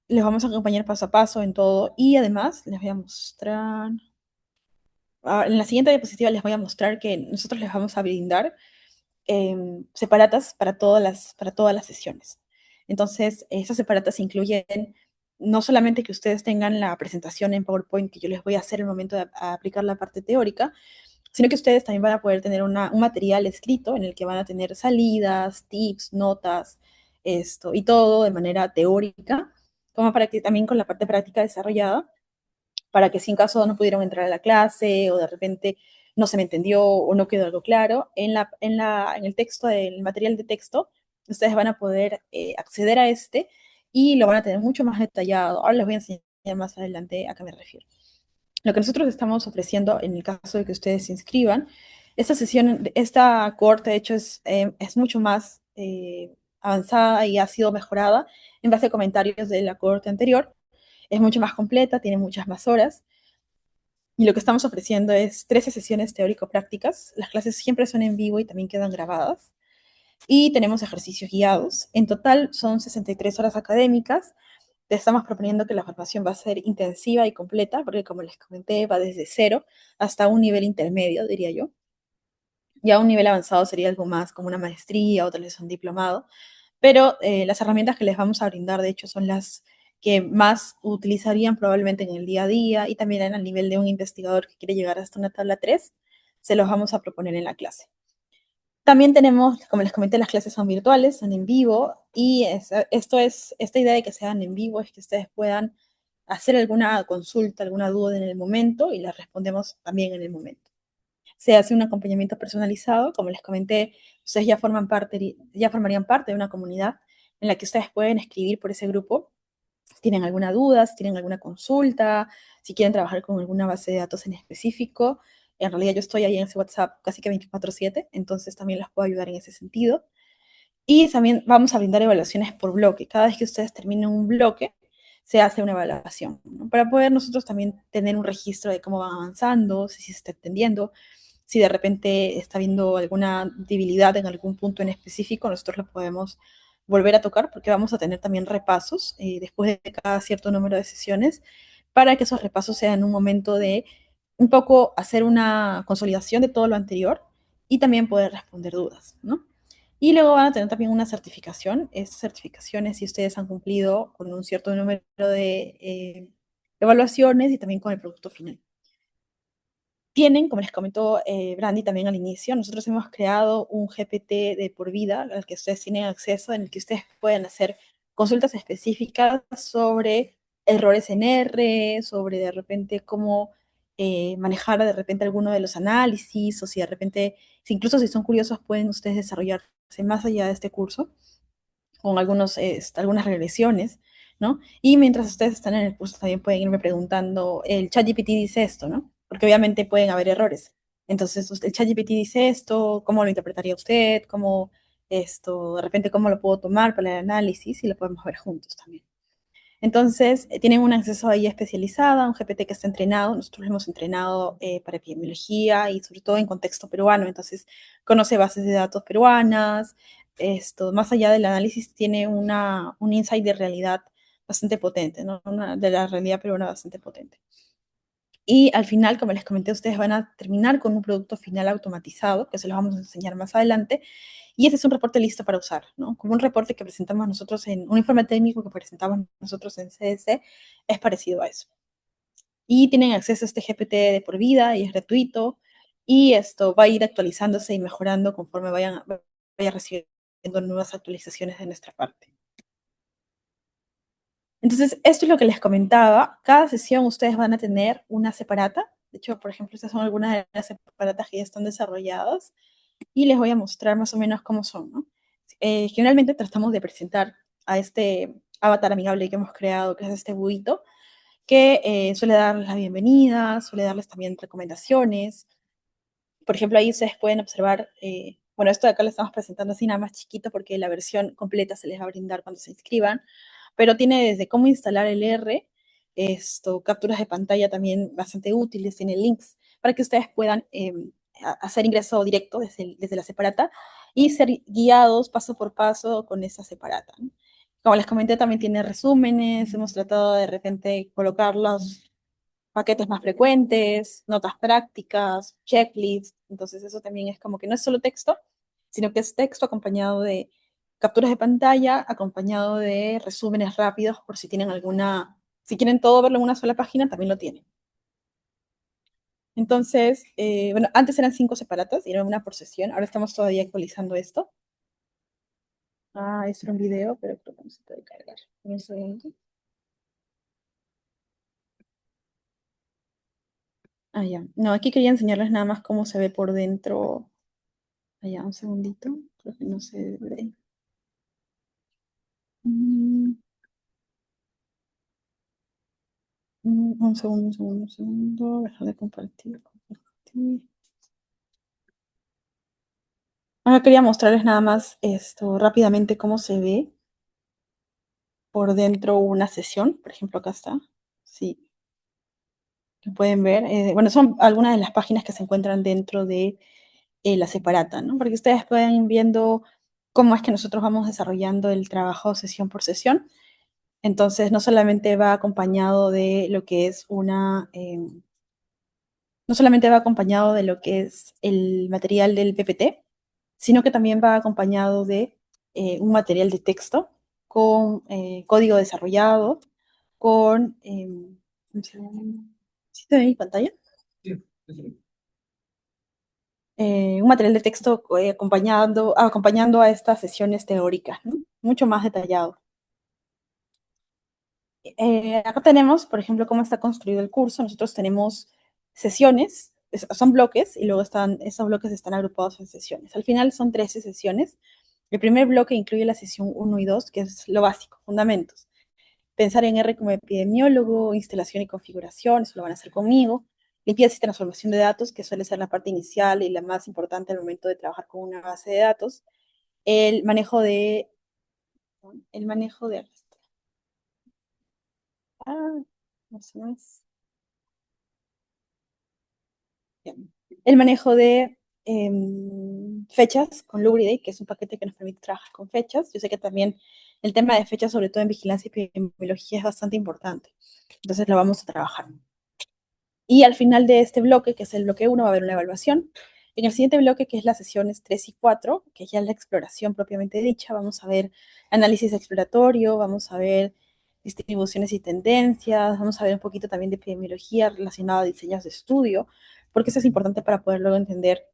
les vamos a acompañar paso a paso en todo y además les voy a mostrar, en la siguiente diapositiva les voy a mostrar que nosotros les vamos a brindar separatas para todas las sesiones. Entonces, esas separatas incluyen no solamente que ustedes tengan la presentación en PowerPoint que yo les voy a hacer en el momento de aplicar la parte teórica, sino que ustedes también van a poder tener un material escrito en el que van a tener salidas, tips, notas, y todo de manera teórica, como para que también con la parte práctica desarrollada, para que si en caso no pudieron entrar a la clase o de repente no se me entendió o no quedó algo claro, en el texto, del material de texto, ustedes van a poder acceder a este y lo van a tener mucho más detallado. Ahora les voy a enseñar más adelante a qué me refiero. Lo que nosotros estamos ofreciendo en el caso de que ustedes se inscriban, esta sesión, esta cohorte de hecho es mucho más avanzada y ha sido mejorada en base a comentarios de la cohorte anterior. Es mucho más completa, tiene muchas más horas. Y lo que estamos ofreciendo es 13 sesiones teórico-prácticas. Las clases siempre son en vivo y también quedan grabadas. Y tenemos ejercicios guiados. En total son 63 horas académicas. Te estamos proponiendo que la formación va a ser intensiva y completa, porque como les comenté, va desde cero hasta un nivel intermedio, diría yo. Ya un nivel avanzado sería algo más como una maestría o tal vez un diplomado, pero las herramientas que les vamos a brindar, de hecho, son las que más utilizarían probablemente en el día a día y también en el nivel de un investigador que quiere llegar hasta una tabla 3, se los vamos a proponer en la clase. También tenemos, como les comenté, las clases son virtuales, son en vivo y esta idea de que sean en vivo es que ustedes puedan hacer alguna consulta, alguna duda en el momento y la respondemos también en el momento. Se hace un acompañamiento personalizado, como les comenté, ustedes ya formarían parte de una comunidad en la que ustedes pueden escribir por ese grupo si tienen alguna duda, si tienen alguna consulta, si quieren trabajar con alguna base de datos en específico. En realidad yo estoy ahí en ese WhatsApp casi que 24/7, entonces también les puedo ayudar en ese sentido. Y también vamos a brindar evaluaciones por bloque. Cada vez que ustedes terminen un bloque, se hace una evaluación, ¿no? Para poder nosotros también tener un registro de cómo van avanzando, si se está entendiendo, si de repente está habiendo alguna debilidad en algún punto en específico, nosotros lo podemos volver a tocar porque vamos a tener también repasos después de cada cierto número de sesiones para que esos repasos sean un momento de un poco hacer una consolidación de todo lo anterior y también poder responder dudas, ¿no? Y luego van a tener también una certificación. Estas certificaciones, si ustedes han cumplido con un cierto número de evaluaciones y también con el producto final. Tienen, como les comentó Brandy también al inicio, nosotros hemos creado un GPT de por vida al que ustedes tienen acceso, en el que ustedes pueden hacer consultas específicas sobre errores en R, sobre de repente cómo manejar de repente alguno de los análisis, o si de repente, si incluso si son curiosos, pueden ustedes desarrollarse más allá de este curso con algunas regresiones, ¿no? Y mientras ustedes están en el curso también pueden irme preguntando, el ChatGPT dice esto, ¿no? Porque obviamente pueden haber errores. Entonces, el ChatGPT dice esto, ¿cómo lo interpretaría usted? ¿Cómo de repente, cómo lo puedo tomar para el análisis? Y lo podemos ver juntos también. Entonces, tienen un acceso ahí especializado, un GPT que está entrenado. Nosotros lo hemos entrenado para epidemiología y sobre todo en contexto peruano. Entonces, conoce bases de datos peruanas. Más allá del análisis, tiene un insight de realidad bastante potente, ¿no? De la realidad peruana bastante potente. Y al final, como les comenté, ustedes van a terminar con un producto final automatizado, que se los vamos a enseñar más adelante, y ese es un reporte listo para usar, ¿no? Como un reporte que presentamos nosotros un informe técnico que presentamos nosotros en CDC, es parecido a eso. Y tienen acceso a este GPT de por vida y es gratuito, y esto va a ir actualizándose y mejorando conforme vaya recibiendo nuevas actualizaciones de nuestra parte. Entonces, esto es lo que les comentaba. Cada sesión ustedes van a tener una separata. De hecho, por ejemplo, estas son algunas de las separatas que ya están desarrolladas y les voy a mostrar más o menos cómo son, ¿no? Generalmente tratamos de presentar a este avatar amigable que hemos creado, que es este buito, que suele darles la bienvenida, suele darles también recomendaciones. Por ejemplo, ahí ustedes pueden observar, bueno, esto de acá lo estamos presentando así nada más chiquito porque la versión completa se les va a brindar cuando se inscriban, pero tiene desde cómo instalar el R, capturas de pantalla también bastante útiles, tiene links para que ustedes puedan hacer ingreso directo desde la separata y ser guiados paso por paso con esa separata, ¿no? Como les comenté, también tiene resúmenes, hemos tratado de repente colocarlos paquetes más frecuentes, notas prácticas, checklists. Entonces eso también es como que no es solo texto, sino que es texto acompañado de capturas de pantalla, acompañado de resúmenes rápidos por si tienen si quieren todo verlo en una sola página, también lo tienen. Entonces, bueno, antes eran 5 separatas y era una por sesión. Ahora estamos todavía actualizando esto. Ah, esto era un video, pero creo que no se puede cargar. Un segundo. Ah, ya. No, aquí quería enseñarles nada más cómo se ve por dentro. Allá, un segundito. Creo que no se ve. Mm, un segundo, un segundo, un segundo. Dejar de compartir, compartir. Ahora quería mostrarles nada más esto rápidamente cómo se ve por dentro una sesión. Por ejemplo, acá está. Sí, lo pueden ver. Bueno, son algunas de las páginas que se encuentran dentro de la separata, ¿no? Para que ustedes puedan ir viendo cómo es que nosotros vamos desarrollando el trabajo sesión por sesión. Entonces, no solamente va acompañado de lo que es no solamente va acompañado de lo que es el material del PPT, sino que también va acompañado de un material de texto con código desarrollado, con... ¿sí se ve mi pantalla? Un material de texto acompañando a estas sesiones teóricas, ¿no? Mucho más detallado. Acá tenemos, por ejemplo, cómo está construido el curso. Nosotros tenemos sesiones, son bloques, y luego esos bloques están agrupados en sesiones. Al final son 13 sesiones. El primer bloque incluye la sesión 1 y 2, que es lo básico, fundamentos. Pensar en R como epidemiólogo, instalación y configuración, eso lo van a hacer conmigo. Limpieza y transformación de datos, que suele ser la parte inicial y la más importante al momento de trabajar con una base de datos. El manejo de... El manejo de... Ah, no sé más. Bien. El manejo de fechas con Lubridate, que es un paquete que nos permite trabajar con fechas. Yo sé que también el tema de fechas, sobre todo en vigilancia y epidemiología, es bastante importante. Entonces lo vamos a trabajar. Y al final de este bloque, que es el bloque 1, va a haber una evaluación. En el siguiente bloque, que es las sesiones 3 y 4, que ya es la exploración propiamente dicha, vamos a ver análisis exploratorio, vamos a ver distribuciones y tendencias, vamos a ver un poquito también de epidemiología relacionada a diseños de estudio, porque eso es importante para poder luego entender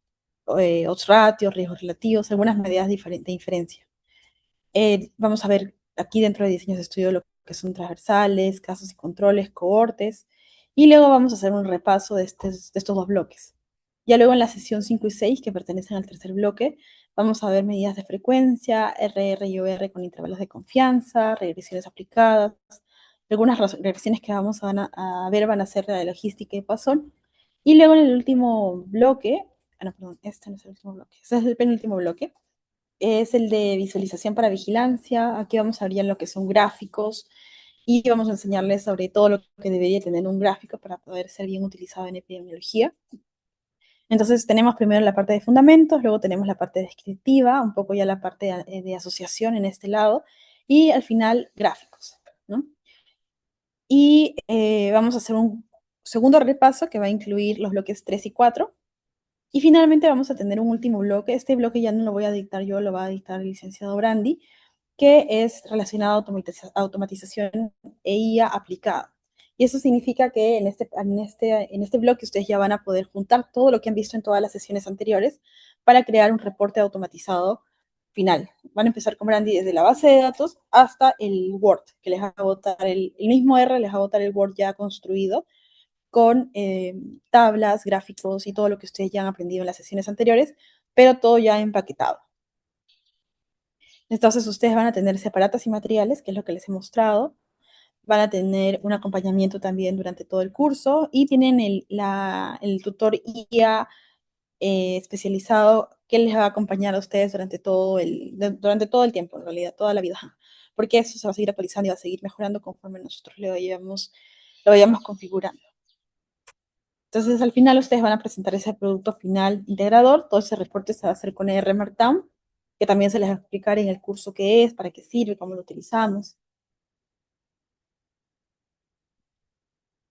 odds ratios, riesgos relativos, algunas medidas de inferencia. Vamos a ver aquí dentro de diseños de estudio lo que son transversales, casos y controles, cohortes, y luego vamos a hacer un repaso de estos dos bloques. Ya luego en la sesión 5 y 6, que pertenecen al tercer bloque, vamos a ver medidas de frecuencia, RR y OR con intervalos de confianza, regresiones aplicadas. Algunas regresiones que vamos a ver van a ser la de logística y Poisson. Y luego en el último bloque, no, perdón, este no es el último bloque, este es el penúltimo bloque, es el de visualización para vigilancia. Aquí vamos a ver ya lo que son gráficos y vamos a enseñarles sobre todo lo que debería tener un gráfico para poder ser bien utilizado en epidemiología. Entonces tenemos primero la parte de fundamentos, luego tenemos la parte descriptiva, un poco ya la parte de asociación en este lado, y al final gráficos, ¿no? Y vamos a hacer un segundo repaso que va a incluir los bloques 3 y 4. Y finalmente vamos a tener un último bloque. Este bloque ya no lo voy a dictar yo, lo va a dictar el licenciado Brandi, que es relacionado a automatización e IA aplicada. Y eso significa que en este bloque ustedes ya van a poder juntar todo lo que han visto en todas las sesiones anteriores para crear un reporte automatizado final. Van a empezar con Brandy desde la base de datos hasta el Word, que les va a botar el mismo R, les va a botar el Word ya construido con tablas, gráficos y todo lo que ustedes ya han aprendido en las sesiones anteriores, pero todo ya empaquetado. Entonces ustedes van a tener separatas y materiales, que es lo que les he mostrado. Van a tener un acompañamiento también durante todo el curso y tienen el tutor IA especializado que les va a acompañar a ustedes durante todo el tiempo, en realidad, toda la vida. Porque eso se va a seguir actualizando y va a seguir mejorando conforme nosotros lo vayamos configurando. Entonces, al final ustedes van a presentar ese producto final integrador. Todo ese reporte se va a hacer con R Markdown, que también se les va a explicar en el curso qué es, para qué sirve, cómo lo utilizamos.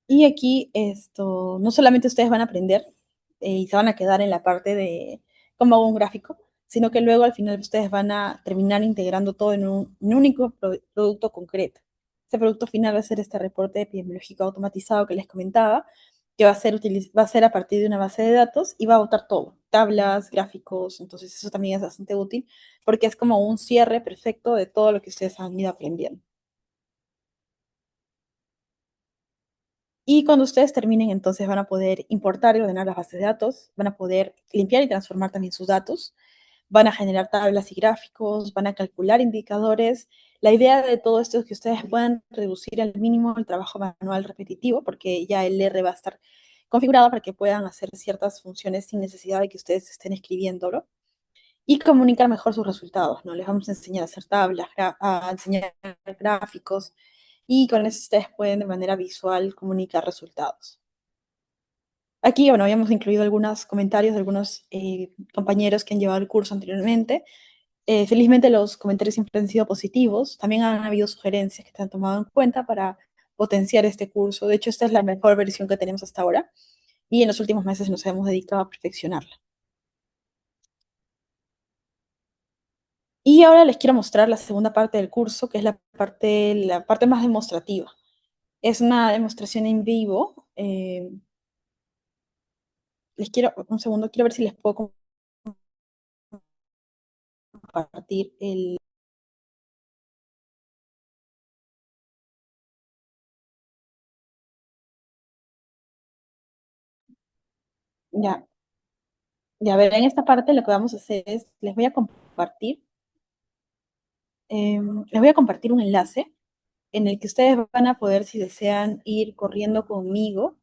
Y aquí no solamente ustedes van a aprender y se van a quedar en la parte de cómo hago un gráfico, sino que luego al final ustedes van a terminar integrando todo en un único producto concreto. Ese producto final va a ser este reporte epidemiológico automatizado que les comentaba, que va a ser a partir de una base de datos y va a botar todo, tablas, gráficos, entonces eso también es bastante útil porque es como un cierre perfecto de todo lo que ustedes han ido aprendiendo. Y cuando ustedes terminen, entonces van a poder importar y ordenar las bases de datos, van a poder limpiar y transformar también sus datos, van a generar tablas y gráficos, van a calcular indicadores. La idea de todo esto es que ustedes puedan reducir al mínimo el trabajo manual repetitivo, porque ya el R va a estar configurado para que puedan hacer ciertas funciones sin necesidad de que ustedes estén escribiéndolo y comunicar mejor sus resultados, ¿no? Les vamos a enseñar a hacer tablas, a enseñar gráficos y con eso ustedes pueden de manera visual comunicar resultados. Aquí, bueno, habíamos incluido algunos comentarios de algunos compañeros que han llevado el curso anteriormente. Felizmente los comentarios siempre han sido positivos. También han habido sugerencias que se han tomado en cuenta para potenciar este curso. De hecho, esta es la mejor versión que tenemos hasta ahora y en los últimos meses nos hemos dedicado a perfeccionarla. Y ahora les quiero mostrar la segunda parte del curso, que es la parte más demostrativa. Es una demostración en vivo. Les quiero, un segundo, quiero ver si les puedo compartir el... Ya, ya ver, en esta parte lo que vamos a hacer es, les voy a compartir un enlace en el que ustedes van a poder, si desean, ir corriendo conmigo.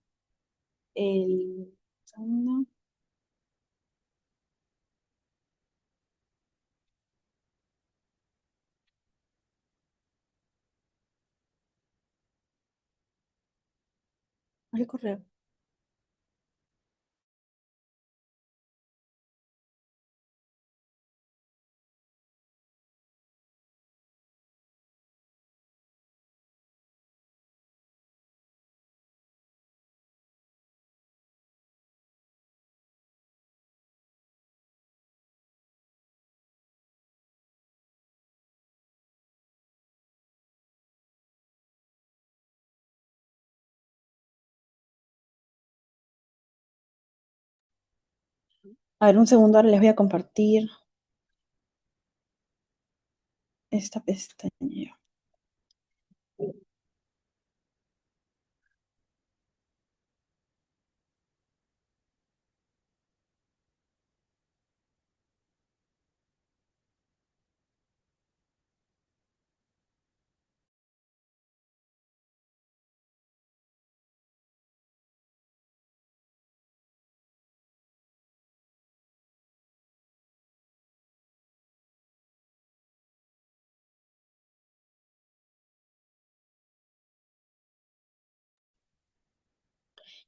El segundo, el correo. A ver, un segundo, ahora les voy a compartir esta pestaña.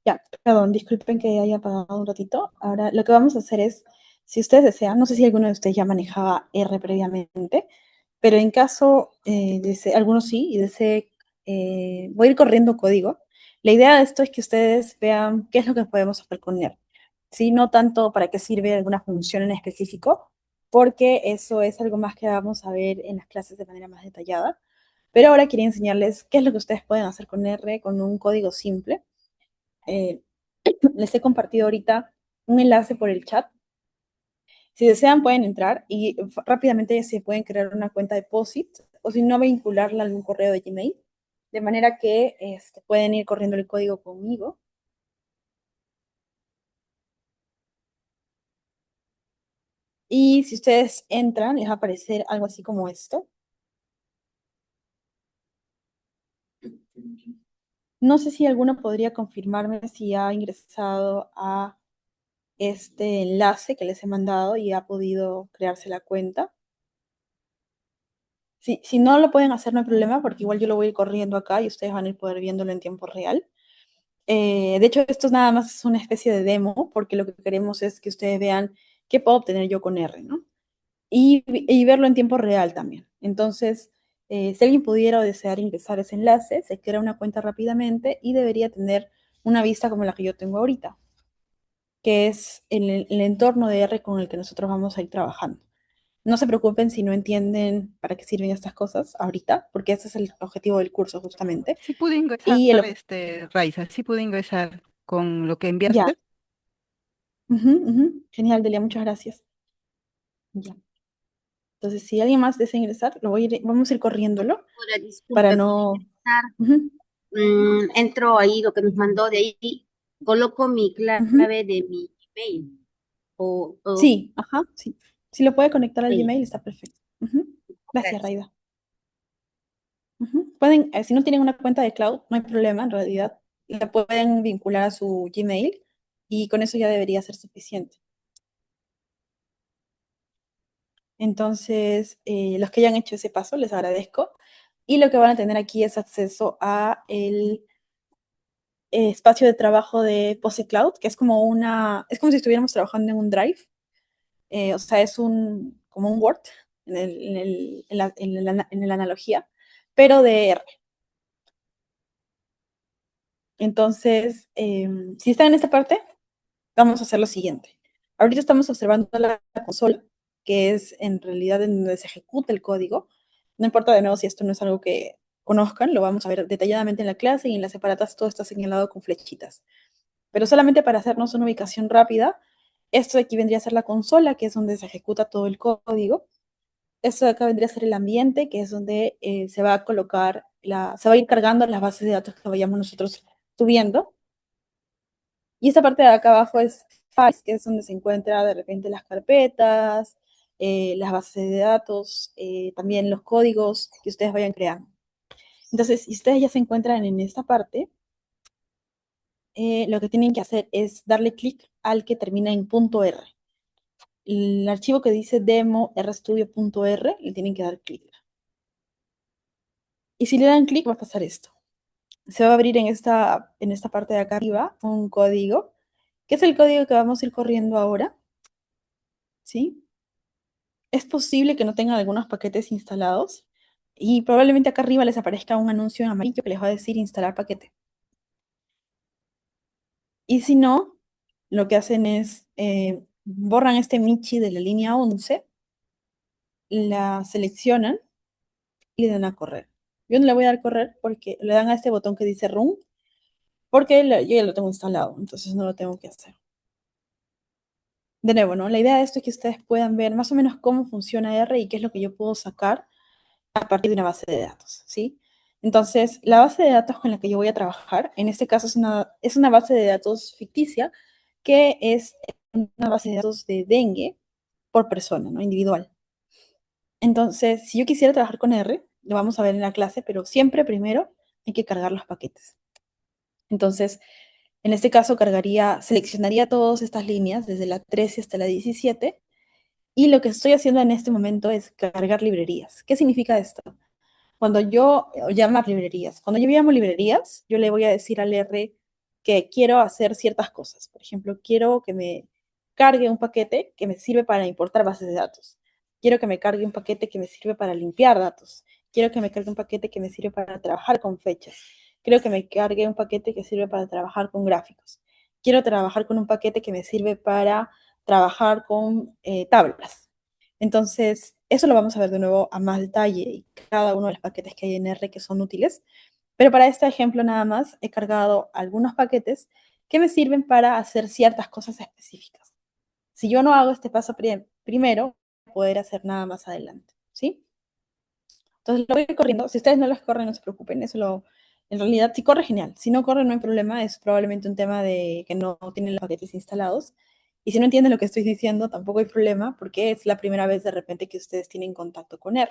Ya, perdón, disculpen que haya apagado un ratito. Ahora lo que vamos a hacer es, si ustedes desean, no sé si alguno de ustedes ya manejaba R previamente, pero en caso algunos sí, y desee, voy a ir corriendo código. La idea de esto es que ustedes vean qué es lo que podemos hacer con R. ¿Sí? No tanto para qué sirve alguna función en específico, porque eso es algo más que vamos a ver en las clases de manera más detallada. Pero ahora quería enseñarles qué es lo que ustedes pueden hacer con R con un código simple. Eh, Les he compartido ahorita un enlace por el chat. Si desean pueden entrar y rápidamente se pueden crear una cuenta de POSIT o si no vincularla a algún correo de Gmail, de manera que pueden ir corriendo el código conmigo. Y si ustedes entran, les va a aparecer algo así como esto. No sé si alguno podría confirmarme si ha ingresado a este enlace que les he mandado y ha podido crearse la cuenta. Si no lo pueden hacer, no hay problema, porque igual yo lo voy a ir corriendo acá y ustedes van a ir poder viéndolo en tiempo real. De hecho, esto nada más es una especie de demo, porque lo que queremos es que ustedes vean qué puedo obtener yo con R, ¿no? Y verlo en tiempo real también. Entonces, si alguien pudiera o desear ingresar ese enlace, se crea una cuenta rápidamente y debería tener una vista como la que yo tengo ahorita, que es el entorno de R con el que nosotros vamos a ir trabajando. No se preocupen si no entienden para qué sirven estas cosas ahorita, porque ese es el objetivo del curso justamente. Sí pude ingresar, Y el, Raiza, sí pude ingresar. con lo que Ya. enviaste. Ujú, ujú. Genial, Delia, muchas gracias. Ya. Entonces, si alguien más desea ingresar, vamos a ir corriéndolo Hola, para disculpe, ¿puedo no... ingresar? Ujú, Entro ahí, lo que nos mandó de ahí, coloco mi ujú. clave de mi email. O, Sí, ajá, sí. Si lo puede conectar al ahí, Gmail, está perfecto. Ujú. Gracias, gracias. Raida. Ujú. Pueden, si no tienen una cuenta de cloud, no hay problema, en realidad. La pueden vincular a su Gmail y con eso ya debería ser suficiente. Entonces, los que ya han hecho ese paso, les agradezco. Y lo que van a tener aquí es acceso a el espacio de trabajo de Posse Cloud, que es como es como si estuviéramos trabajando en un Drive. O sea, es como un Word en la analogía, pero de R. Entonces, si están en esta parte, vamos a hacer lo siguiente. Ahorita estamos observando la consola, que es en realidad en donde se ejecuta el código. No importa de nuevo si esto no es algo que conozcan, lo vamos a ver detalladamente en la clase y en las separatas todo está señalado con flechitas. Pero solamente para hacernos una ubicación rápida, esto de aquí vendría a ser la consola, que es donde se ejecuta todo el código. Esto de acá vendría a ser el ambiente, que es donde se va a colocar, se va a ir cargando las bases de datos que vayamos nosotros subiendo. Y esta parte de acá abajo es files, que es donde se encuentra de repente las carpetas, las bases de datos, también los códigos que ustedes vayan creando. Entonces, si ustedes ya se encuentran en esta parte, lo que tienen que hacer es darle clic al que termina en .r. El archivo que dice demo rstudio.r, le tienen que dar clic. Y si le dan clic va a pasar esto. Se va a abrir en esta parte de acá arriba un código, que es el código que vamos a ir corriendo ahora, ¿sí? Es posible que no tengan algunos paquetes instalados y probablemente acá arriba les aparezca un anuncio en amarillo que les va a decir instalar paquete. Y si no, lo que hacen es borran este Michi de la línea 11, la seleccionan y le dan a correr. Yo no le voy a dar a correr porque le dan a este botón que dice Run, porque yo ya lo tengo instalado, entonces no lo tengo que hacer. De nuevo, ¿no? La idea de esto es que ustedes puedan ver más o menos cómo funciona R y qué es lo que yo puedo sacar a partir de una base de datos, ¿sí? Entonces, la base de datos con la que yo voy a trabajar, en este caso es una base de datos ficticia, que es una base de datos de dengue por persona, ¿no? Individual. Entonces, si yo quisiera trabajar con R, lo vamos a ver en la clase, pero siempre primero hay que cargar los paquetes. Entonces, en este caso seleccionaría todas estas líneas, desde la 13 hasta la 17, y lo que estoy haciendo en este momento es cargar librerías. ¿Qué significa esto? Cuando yo llamo librerías, cuando yo llamo librerías, yo le voy a decir al R que quiero hacer ciertas cosas. Por ejemplo, quiero que me cargue un paquete que me sirve para importar bases de datos. Quiero que me cargue un paquete que me sirve para limpiar datos. Quiero que me cargue un paquete que me sirve para trabajar con fechas. Quiero que me cargue un paquete que sirve para trabajar con gráficos. Quiero trabajar con un paquete que me sirve para trabajar con tablas. Entonces, eso lo vamos a ver de nuevo a más detalle y cada uno de los paquetes que hay en R que son útiles. Pero para este ejemplo nada más he cargado algunos paquetes que me sirven para hacer ciertas cosas específicas. Si yo no hago este paso primero, poder hacer nada más adelante, ¿sí? Entonces lo voy corriendo. Si ustedes no los corren, no se preocupen. En realidad, si corre, genial. Si no corre, no hay problema. Es probablemente un tema de que no tienen los paquetes instalados. Y si no entienden lo que estoy diciendo, tampoco hay problema, porque es la primera vez de repente que ustedes tienen contacto con R.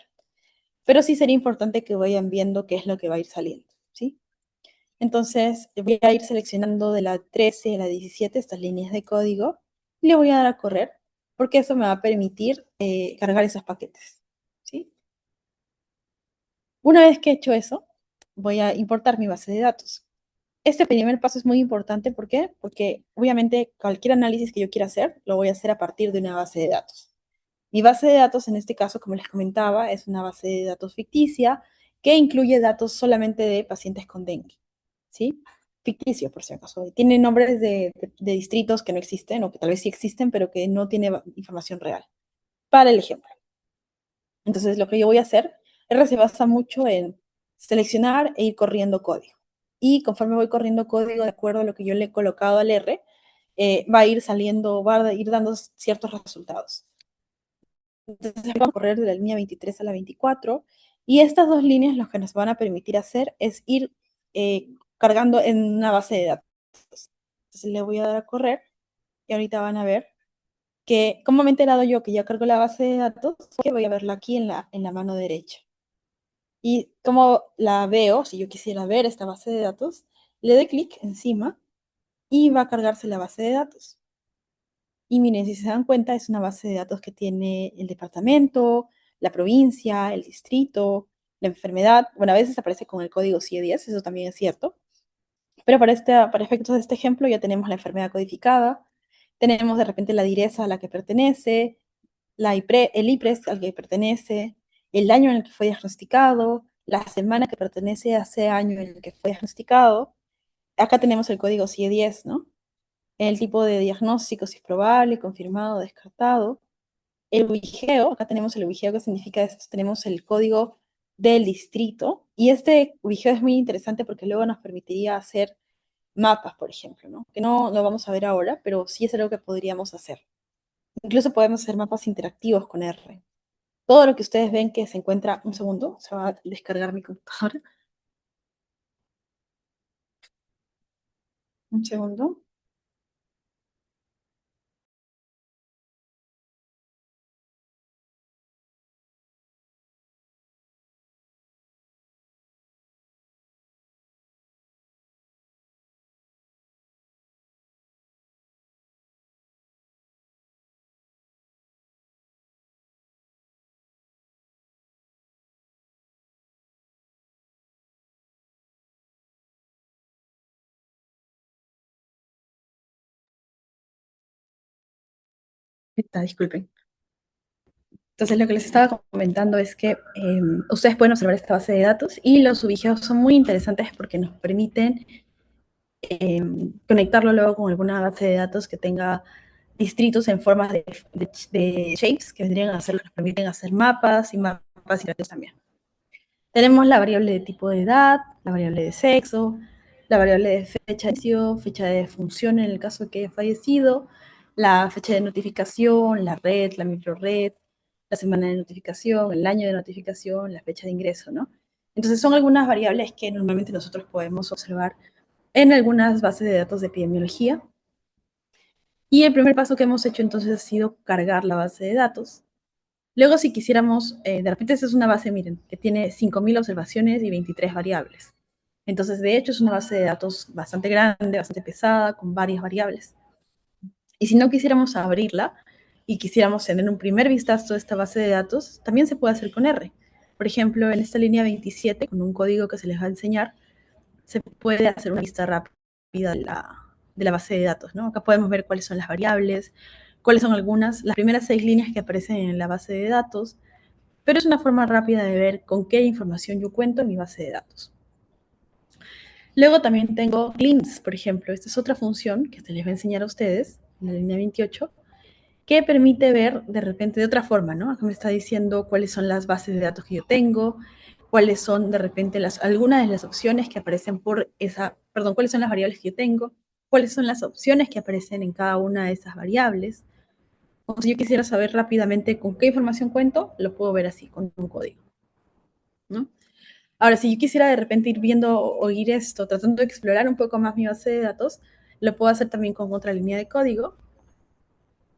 Pero sí sería importante que vayan viendo qué es lo que va a ir saliendo, ¿sí? Entonces, voy a ir seleccionando de la 13 a la 17 estas líneas de código y le voy a dar a correr, porque eso me va a permitir cargar esos paquetes, ¿sí? Una vez que he hecho eso, voy a importar mi base de datos. Este primer paso es muy importante, ¿por qué? Porque obviamente cualquier análisis que yo quiera hacer, lo voy a hacer a partir de una base de datos. Mi base de datos, en este caso, como les comentaba, es una base de datos ficticia que incluye datos solamente de pacientes con dengue, ¿sí? Ficticio, por si acaso. Tiene nombres de distritos que no existen o que tal vez sí existen, pero que no tiene información real. Para el ejemplo. Entonces, lo que yo voy a hacer, R se basa mucho en seleccionar e ir corriendo código. y conforme voy corriendo código de acuerdo a lo que yo le he colocado al R, va a ir saliendo, va a ir dando ciertos resultados. Entonces vamos a correr de la línea 23 a la 24 y estas dos líneas lo que nos van a permitir hacer es ir cargando en una base de datos. Entonces le voy a dar a correr y ahorita van a ver que, ¿cómo me he enterado yo que ya cargo la base de datos? Que voy a verla aquí en la mano derecha. Y como la veo, si yo quisiera ver esta base de datos, le doy clic encima y va a cargarse la base de datos. Y miren, si se dan cuenta, es una base de datos que tiene el departamento, la provincia, el distrito, la enfermedad. Bueno, a veces aparece con el código CIE-10, eso también es cierto. Pero para efectos de este ejemplo ya tenemos la enfermedad codificada, tenemos de repente la direza a la que pertenece, el IPRES al que pertenece, el año en el que fue diagnosticado, la semana que pertenece a ese año en el que fue diagnosticado. Acá tenemos el código CIE-10, ¿no? El tipo de diagnóstico, si es probable, confirmado, descartado. El ubigeo, acá tenemos el ubigeo, que significa esto, tenemos el código del distrito, y este ubigeo es muy interesante porque luego nos permitiría hacer mapas, por ejemplo, ¿no? Que no lo vamos a ver ahora, pero sí es algo que podríamos hacer. Incluso podemos hacer mapas interactivos con R. Todo lo que ustedes ven que se encuentra, un segundo, se va a descargar mi computadora. Un segundo. Disculpen. Entonces, lo que les estaba comentando es que ustedes pueden observar esta base de datos y los ubigeos son muy interesantes porque nos permiten conectarlo luego con alguna base de datos que tenga distritos en formas de shapes que vendrían a ser, nos permiten hacer mapas y mapas interactivos también. Tenemos la variable de tipo de edad, la variable de sexo, la variable de fecha de inicio, fecha de defunción en el caso de que haya fallecido, la fecha de notificación, la red, la microred, la semana de notificación, el año de notificación, la fecha de ingreso, ¿no? Entonces son algunas variables que normalmente nosotros podemos observar en algunas bases de datos de epidemiología. Y el primer paso que hemos hecho entonces ha sido cargar la base de datos. Luego, si quisiéramos, de repente esta es una base, miren, que tiene 5.000 observaciones y 23 variables. Entonces, de hecho, es una base de datos bastante grande, bastante pesada, con varias variables. Y si no quisiéramos abrirla y quisiéramos tener un primer vistazo de esta base de datos, también se puede hacer con R. Por ejemplo, en esta línea 27, con un código que se les va a enseñar, se puede hacer una vista rápida de la base de datos, ¿no? Acá podemos ver cuáles son las variables, cuáles son las primeras 6 líneas que aparecen en la base de datos, pero es una forma rápida de ver con qué información yo cuento en mi base de datos. Luego también tengo cleans, por ejemplo. Esta es otra función que se les va a enseñar a ustedes en la línea 28, que permite ver de repente de otra forma, ¿no? Acá me está diciendo cuáles son las bases de datos que yo tengo, cuáles son de repente algunas de las opciones que aparecen cuáles son las variables que yo tengo, cuáles son las opciones que aparecen en cada una de esas variables. O si yo quisiera saber rápidamente con qué información cuento, lo puedo ver así, con un código, ¿no? Ahora, si yo quisiera de repente ir viendo o ir tratando de explorar un poco más mi base de datos, lo puedo hacer también con otra línea de código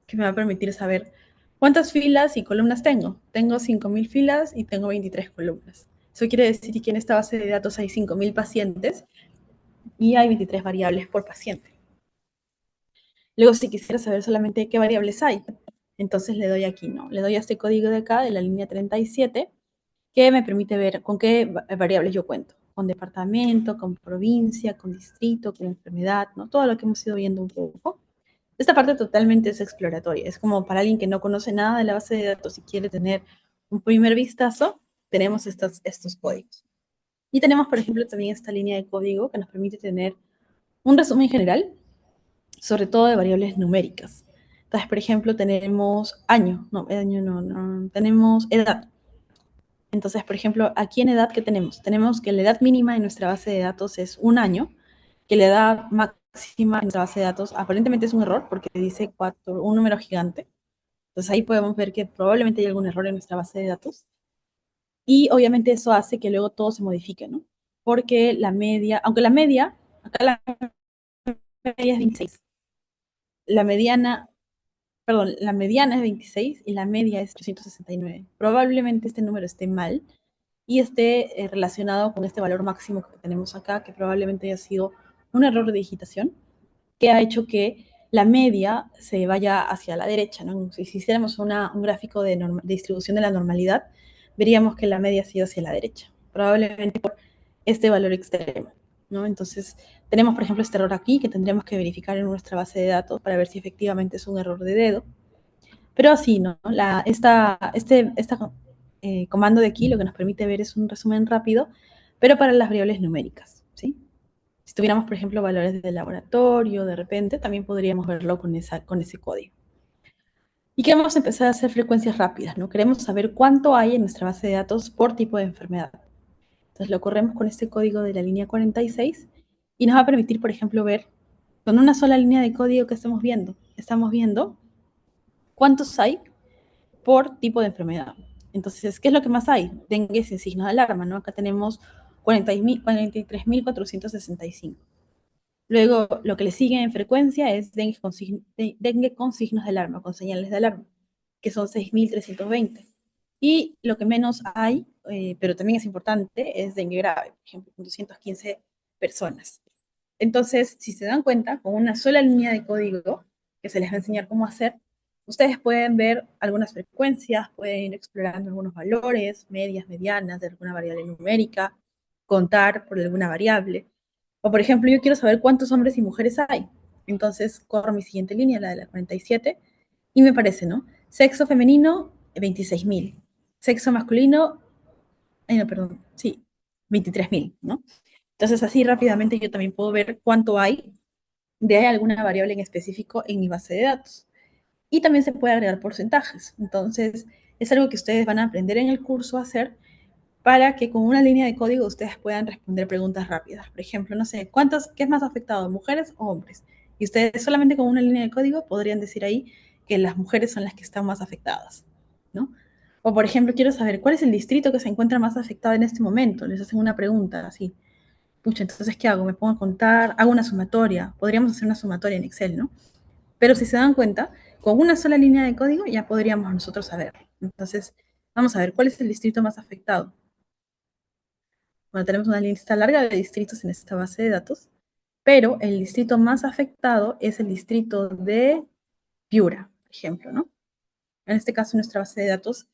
que me va a permitir saber cuántas filas y columnas tengo. Tengo 5.000 filas y tengo 23 columnas. Eso quiere decir que en esta base de datos hay 5.000 pacientes y hay 23 variables por paciente. Luego, si quisiera saber solamente qué variables hay, entonces le doy aquí, ¿no? Le doy a este código de acá, de la línea 37, que me permite ver con qué variables yo cuento. Con departamento, con provincia, con distrito, con enfermedad, ¿no? Todo lo que hemos ido viendo un poco. Esta parte totalmente es exploratoria. Es como para alguien que no conoce nada de la base de datos y quiere tener un primer vistazo, tenemos estos códigos. Y tenemos, por ejemplo, también esta línea de código que nos permite tener un resumen general, sobre todo de variables numéricas. Entonces, por ejemplo, tenemos tenemos edad. Entonces, por ejemplo, aquí en edad, ¿qué tenemos? Tenemos que la edad mínima en nuestra base de datos es 1 año, que la edad máxima en nuestra base de datos aparentemente es un error porque dice 4, un número gigante. Entonces ahí podemos ver que probablemente hay algún error en nuestra base de datos. Y obviamente eso hace que luego todo se modifique, ¿no? Porque la media, aunque la media, acá la media es 26, la mediana, perdón, la mediana es 26 y la media es 369. Probablemente este número esté mal y esté relacionado con este valor máximo que tenemos acá, que probablemente haya sido un error de digitación, que ha hecho que la media se vaya hacia la derecha, ¿no? Si hiciéramos un gráfico de distribución de la normalidad, veríamos que la media ha sido hacia la derecha, probablemente por este valor extremo, ¿no? Entonces, tenemos, por ejemplo, este error aquí que tendríamos que verificar en nuestra base de datos para ver si efectivamente es un error de dedo. Pero así, ¿no? Este comando de aquí lo que nos permite ver es un resumen rápido, pero para las variables numéricas, ¿sí? Si tuviéramos, por ejemplo, valores de laboratorio, de repente, también podríamos verlo con ese código. Y queremos empezar a hacer frecuencias rápidas, ¿no? Queremos saber cuánto hay en nuestra base de datos por tipo de enfermedad. Entonces lo corremos con este código de la línea 46 y nos va a permitir, por ejemplo, ver con una sola línea de código que estamos viendo. Estamos viendo cuántos hay por tipo de enfermedad. Entonces, ¿qué es lo que más hay? Dengue sin signo de alarma, ¿no? Acá tenemos 43.465. Luego, lo que le sigue en frecuencia es dengue con signos de alarma, con señales de alarma, que son 6.320. Y lo que menos hay, pero también es importante, es dengue grave, por ejemplo, con 215 personas. Entonces, si se dan cuenta, con una sola línea de código, que se les va a enseñar cómo hacer, ustedes pueden ver algunas frecuencias, pueden ir explorando algunos valores, medias, medianas, de alguna variable numérica, contar por alguna variable. O, por ejemplo, yo quiero saber cuántos hombres y mujeres hay. Entonces, corro mi siguiente línea, la de la 47, y me parece, ¿no? Sexo femenino, 26.000. Sexo masculino, no, perdón, sí, 23.000, ¿no? Entonces, así rápidamente yo también puedo ver cuánto hay de alguna variable en específico en mi base de datos. Y también se puede agregar porcentajes. Entonces, es algo que ustedes van a aprender en el curso a hacer para que con una línea de código ustedes puedan responder preguntas rápidas. Por ejemplo, no sé, ¿qué es más afectado, mujeres o hombres? Y ustedes solamente con una línea de código podrían decir ahí que las mujeres son las que están más afectadas, ¿no? O por ejemplo, quiero saber cuál es el distrito que se encuentra más afectado en este momento. Les hacen una pregunta así. Pucha, entonces, ¿qué hago? Me pongo a contar, hago una sumatoria. Podríamos hacer una sumatoria en Excel, ¿no? Pero si se dan cuenta, con una sola línea de código ya podríamos nosotros saber. Entonces, vamos a ver cuál es el distrito más afectado. Bueno, tenemos una lista larga de distritos en esta base de datos, pero el distrito más afectado es el distrito de Piura, por ejemplo, ¿no? En este caso, en nuestra base de datos,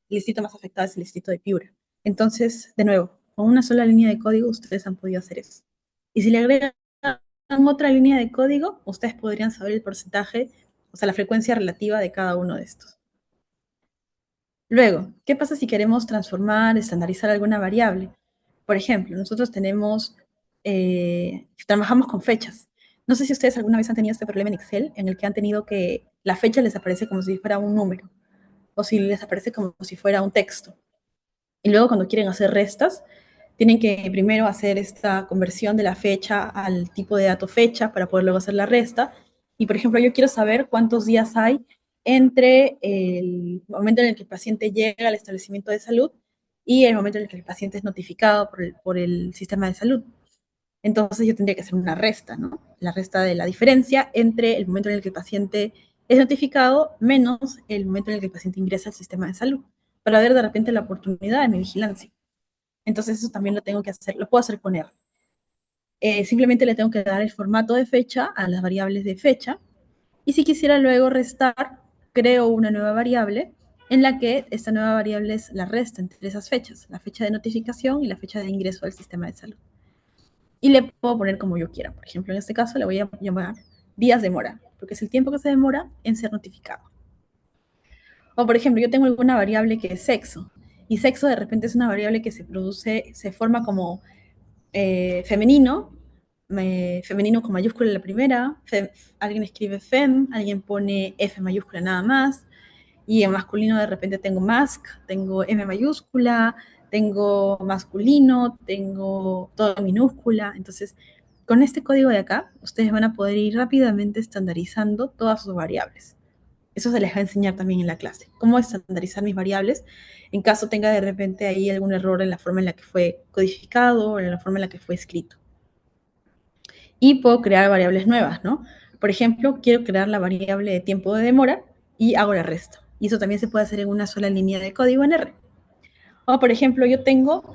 el distrito más afectado es el distrito de Piura. Entonces, de nuevo, con una sola línea de código ustedes han podido hacer eso. Y si le agregan otra línea de código, ustedes podrían saber el porcentaje, o sea, la frecuencia relativa de cada uno de estos. Luego, ¿qué pasa si queremos transformar, estandarizar alguna variable? Por ejemplo, nosotros trabajamos con fechas. No sé si ustedes alguna vez han tenido este problema en Excel, en el que han tenido que la fecha les aparece como si fuera un número, o si les aparece como si fuera un texto. Y luego cuando quieren hacer restas, tienen que primero hacer esta conversión de la fecha al tipo de dato fecha para poder luego hacer la resta. Y por ejemplo, yo quiero saber cuántos días hay entre el momento en el que el paciente llega al establecimiento de salud y el momento en el que el paciente es notificado por el sistema de salud. Entonces yo tendría que hacer una resta, ¿no? La resta de la diferencia entre el momento en el que el paciente es notificado menos el momento en el que el paciente ingresa al sistema de salud, para ver de repente la oportunidad de mi vigilancia. Entonces eso también lo tengo que hacer, lo puedo hacer con R. Simplemente le tengo que dar el formato de fecha a las variables de fecha. Y si quisiera luego restar, creo una nueva variable en la que esta nueva variable es la resta entre esas fechas, la fecha de notificación y la fecha de ingreso al sistema de salud. Y le puedo poner como yo quiera. Por ejemplo, en este caso le voy a llamar días de mora, porque es el tiempo que se demora en ser notificado. O por ejemplo, yo tengo alguna variable que es sexo, y sexo de repente es una variable que se forma como femenino, femenino con mayúscula en la primera, alguien escribe fem, alguien pone F mayúscula nada más, Y en masculino de repente tengo mask, tengo M mayúscula, tengo masculino, tengo todo en minúscula. Entonces, con este código de acá, ustedes van a poder ir rápidamente estandarizando todas sus variables. Eso se les va a enseñar también en la clase. Cómo estandarizar mis variables en caso tenga de repente ahí algún error en la forma en la que fue codificado o en la forma en la que fue escrito. Y puedo crear variables nuevas, ¿no? Por ejemplo, quiero crear la variable de tiempo de demora y hago la resta. Y eso también se puede hacer en una sola línea de código en R. O, por ejemplo, yo tengo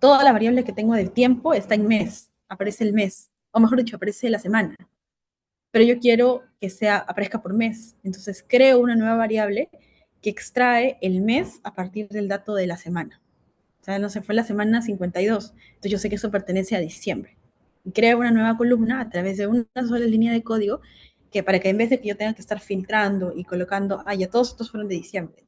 toda la variable que tengo del tiempo está en mes, aparece el mes, o mejor dicho, aparece la semana. Pero yo quiero que aparezca por mes. Entonces creo una nueva variable que extrae el mes a partir del dato de la semana. O sea, no se fue la semana 52. Entonces yo sé que eso pertenece a diciembre. Y creo una nueva columna a través de una sola línea de código que para que en vez de que yo tenga que estar filtrando y colocando, ya todos estos fueron de diciembre,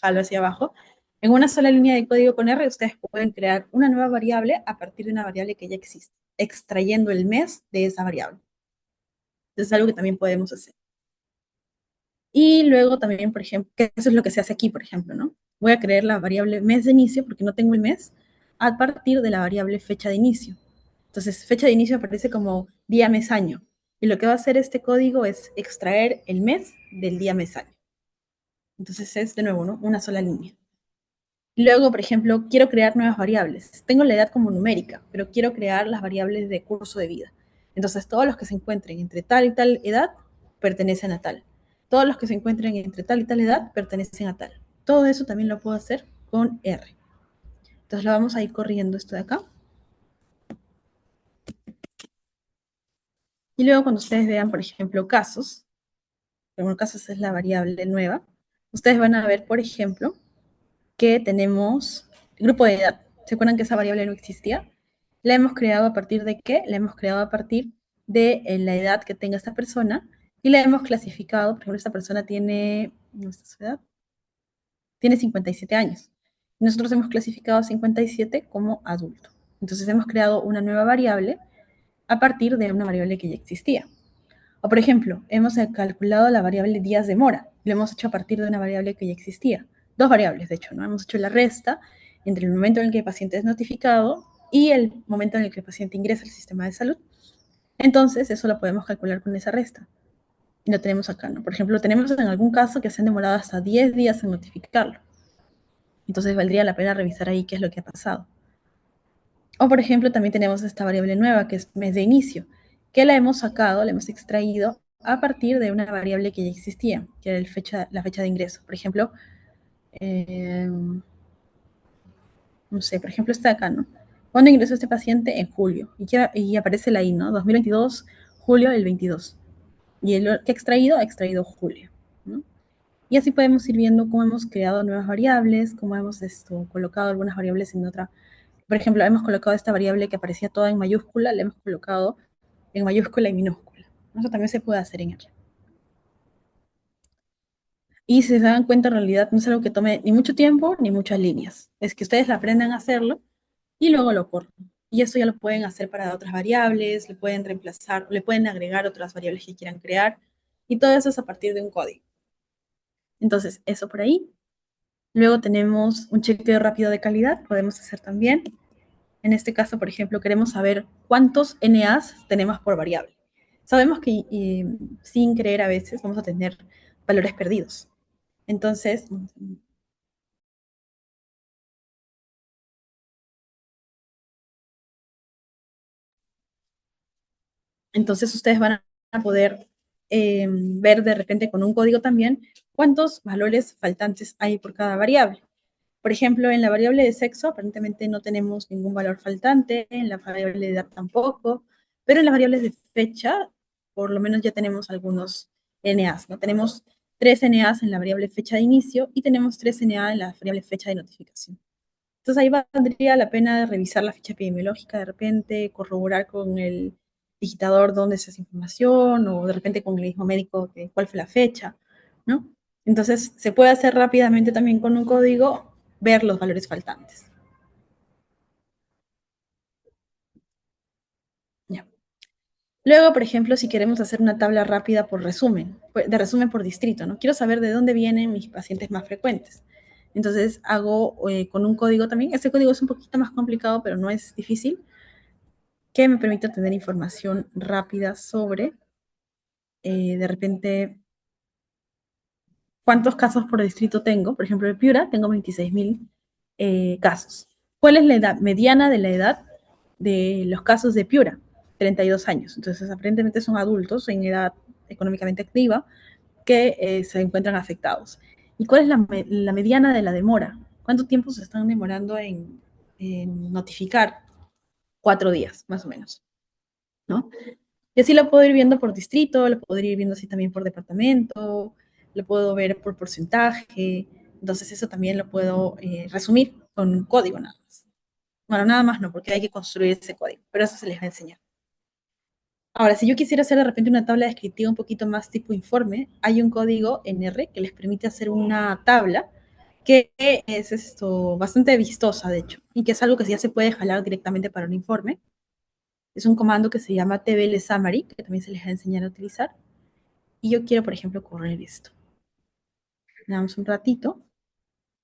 jalo hacia abajo, en una sola línea de código con R ustedes pueden crear una nueva variable a partir de una variable que ya existe, extrayendo el mes de esa variable. Entonces es algo que también podemos hacer. Y luego también, por ejemplo, que eso es lo que se hace aquí, por ejemplo, ¿no? Voy a crear la variable mes de inicio, porque no tengo el mes, a partir de la variable fecha de inicio. Entonces, fecha de inicio aparece como día, mes, año. Y lo que va a hacer este código es extraer el mes del día, mes, año. Entonces es, de nuevo, ¿no? Una sola línea. Luego, por ejemplo, quiero crear nuevas variables. Tengo la edad como numérica, pero quiero crear las variables de curso de vida. Entonces, todos los que se encuentren entre tal y tal edad pertenecen a tal. Todos los que se encuentren entre tal y tal edad pertenecen a tal. Todo eso también lo puedo hacer con R. Entonces, lo vamos a ir corriendo esto de acá. Y luego, cuando ustedes vean, por ejemplo, casos, en casos es la variable nueva, ustedes van a ver, por ejemplo, que tenemos grupo de edad. ¿Se acuerdan que esa variable no existía? La hemos creado a partir de qué? La hemos creado a partir de la edad que tenga esta persona y la hemos clasificado, por ejemplo, esta persona tiene, ¿no está su edad? Tiene 57 años. Nosotros hemos clasificado a 57 como adulto. Entonces hemos creado una nueva variable a partir de una variable que ya existía. O por ejemplo, hemos calculado la variable días de mora. Lo hemos hecho a partir de una variable que ya existía. Dos variables, de hecho, ¿no? Hemos hecho la resta entre el momento en el que el paciente es notificado y el momento en el que el paciente ingresa al sistema de salud. Entonces, eso lo podemos calcular con esa resta. Y lo tenemos acá, ¿no? Por ejemplo, tenemos en algún caso que se han demorado hasta 10 días en notificarlo. Entonces, valdría la pena revisar ahí qué es lo que ha pasado. O, por ejemplo, también tenemos esta variable nueva, que es mes de inicio, que la hemos sacado, la hemos extraído a partir de una variable que ya existía, que era la fecha de ingreso. Por ejemplo, no sé, por ejemplo, está acá, ¿no? ¿Cuándo ingresó este paciente? En julio. Y aparece la I, ¿no? 2022, julio el 22. Y el que ha extraído julio, ¿no? Y así podemos ir viendo cómo hemos creado nuevas variables, cómo hemos colocado algunas variables en otra. Por ejemplo, hemos colocado esta variable que aparecía toda en mayúscula, la hemos colocado en mayúscula y minúscula. Eso también se puede hacer en R. Y si se dan cuenta, en realidad no es algo que tome ni mucho tiempo ni muchas líneas. Es que ustedes aprendan a hacerlo y luego lo cortan. Y eso ya lo pueden hacer para otras variables, le pueden reemplazar, le pueden agregar otras variables que quieran crear. Y todo eso es a partir de un código. Entonces, eso por ahí. Luego tenemos un chequeo rápido de calidad, podemos hacer también. En este caso, por ejemplo, queremos saber cuántos NAs tenemos por variable. Sabemos que sin creer a veces vamos a tener valores perdidos. Entonces, ustedes van a poder ver de repente con un código también cuántos valores faltantes hay por cada variable. Por ejemplo, en la variable de sexo aparentemente no tenemos ningún valor faltante, en la variable de edad tampoco, pero en las variables de fecha por lo menos ya tenemos algunos NAs, ¿no? Tenemos 3 NAs en la variable fecha de inicio y tenemos 3 NA en la variable fecha de notificación. Entonces ahí valdría la pena revisar la ficha epidemiológica de repente, corroborar con el digitador dónde es esa información o de repente con el mismo médico cuál fue la fecha, ¿no? Entonces se puede hacer rápidamente también con un código ver los valores faltantes. Ya. Luego, por ejemplo, si queremos hacer una tabla rápida por resumen, de resumen por distrito, ¿no? Quiero saber de dónde vienen mis pacientes más frecuentes. Entonces hago con un código también. Este código es un poquito más complicado, pero no es difícil, que me permite tener información rápida sobre, de repente, cuántos casos por distrito tengo. Por ejemplo, en Piura tengo 26.000 casos. ¿Cuál es la edad mediana de la edad de los casos de Piura? 32 años. Entonces, aparentemente son adultos en edad económicamente activa que se encuentran afectados. ¿Y cuál es la mediana de la demora? ¿Cuánto tiempo se están demorando en notificar? 4 días, más o menos, ¿no? Y así lo puedo ir viendo por distrito, lo puedo ir viendo así también por departamento, lo puedo ver por porcentaje. Entonces eso también lo puedo resumir con un código nada más. Bueno, nada más no, porque hay que construir ese código, pero eso se les va a enseñar. Ahora, si yo quisiera hacer de repente una tabla descriptiva un poquito más tipo informe, hay un código en R que les permite hacer una tabla que es esto bastante vistosa, de hecho, y que es algo que ya se puede jalar directamente para un informe. Es un comando que se llama tbl summary, que también se les va a enseñar a utilizar. Y yo quiero, por ejemplo, correr esto. Le damos un ratito.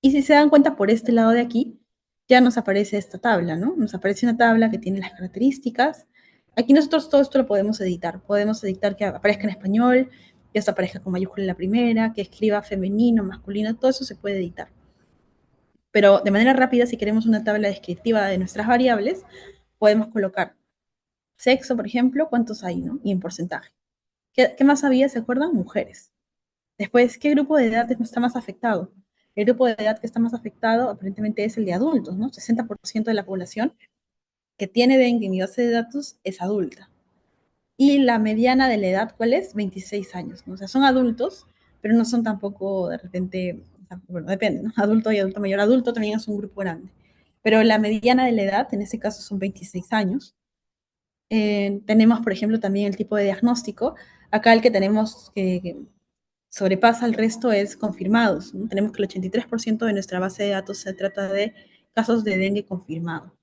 Y si se dan cuenta, por este lado de aquí, ya nos aparece esta tabla, ¿no? Nos aparece una tabla que tiene las características. Aquí nosotros todo esto lo podemos editar. Podemos editar que aparezca en español, que esto aparezca con mayúscula en la primera, que escriba femenino, masculino, todo eso se puede editar. Pero de manera rápida, si queremos una tabla descriptiva de nuestras variables, podemos colocar sexo, por ejemplo, cuántos hay, ¿no? Y en porcentaje. ¿Qué más había? ¿Se acuerdan? Mujeres. Después, ¿qué grupo de edad está más afectado? El grupo de edad que está más afectado aparentemente es el de adultos, ¿no? 60% de la población que tiene dengue en mi base de datos es adulta. Y la mediana de la edad, ¿cuál es? 26 años, ¿no? O sea, son adultos, pero no son tampoco de repente, bueno, depende, ¿no? Adulto y adulto mayor. Adulto también es un grupo grande. Pero la mediana de la edad, en ese caso, son 26 años. Tenemos, por ejemplo, también el tipo de diagnóstico. Acá el que tenemos que sobrepasa el resto es confirmados, ¿no? Tenemos que el 83% de nuestra base de datos se trata de casos de dengue confirmado.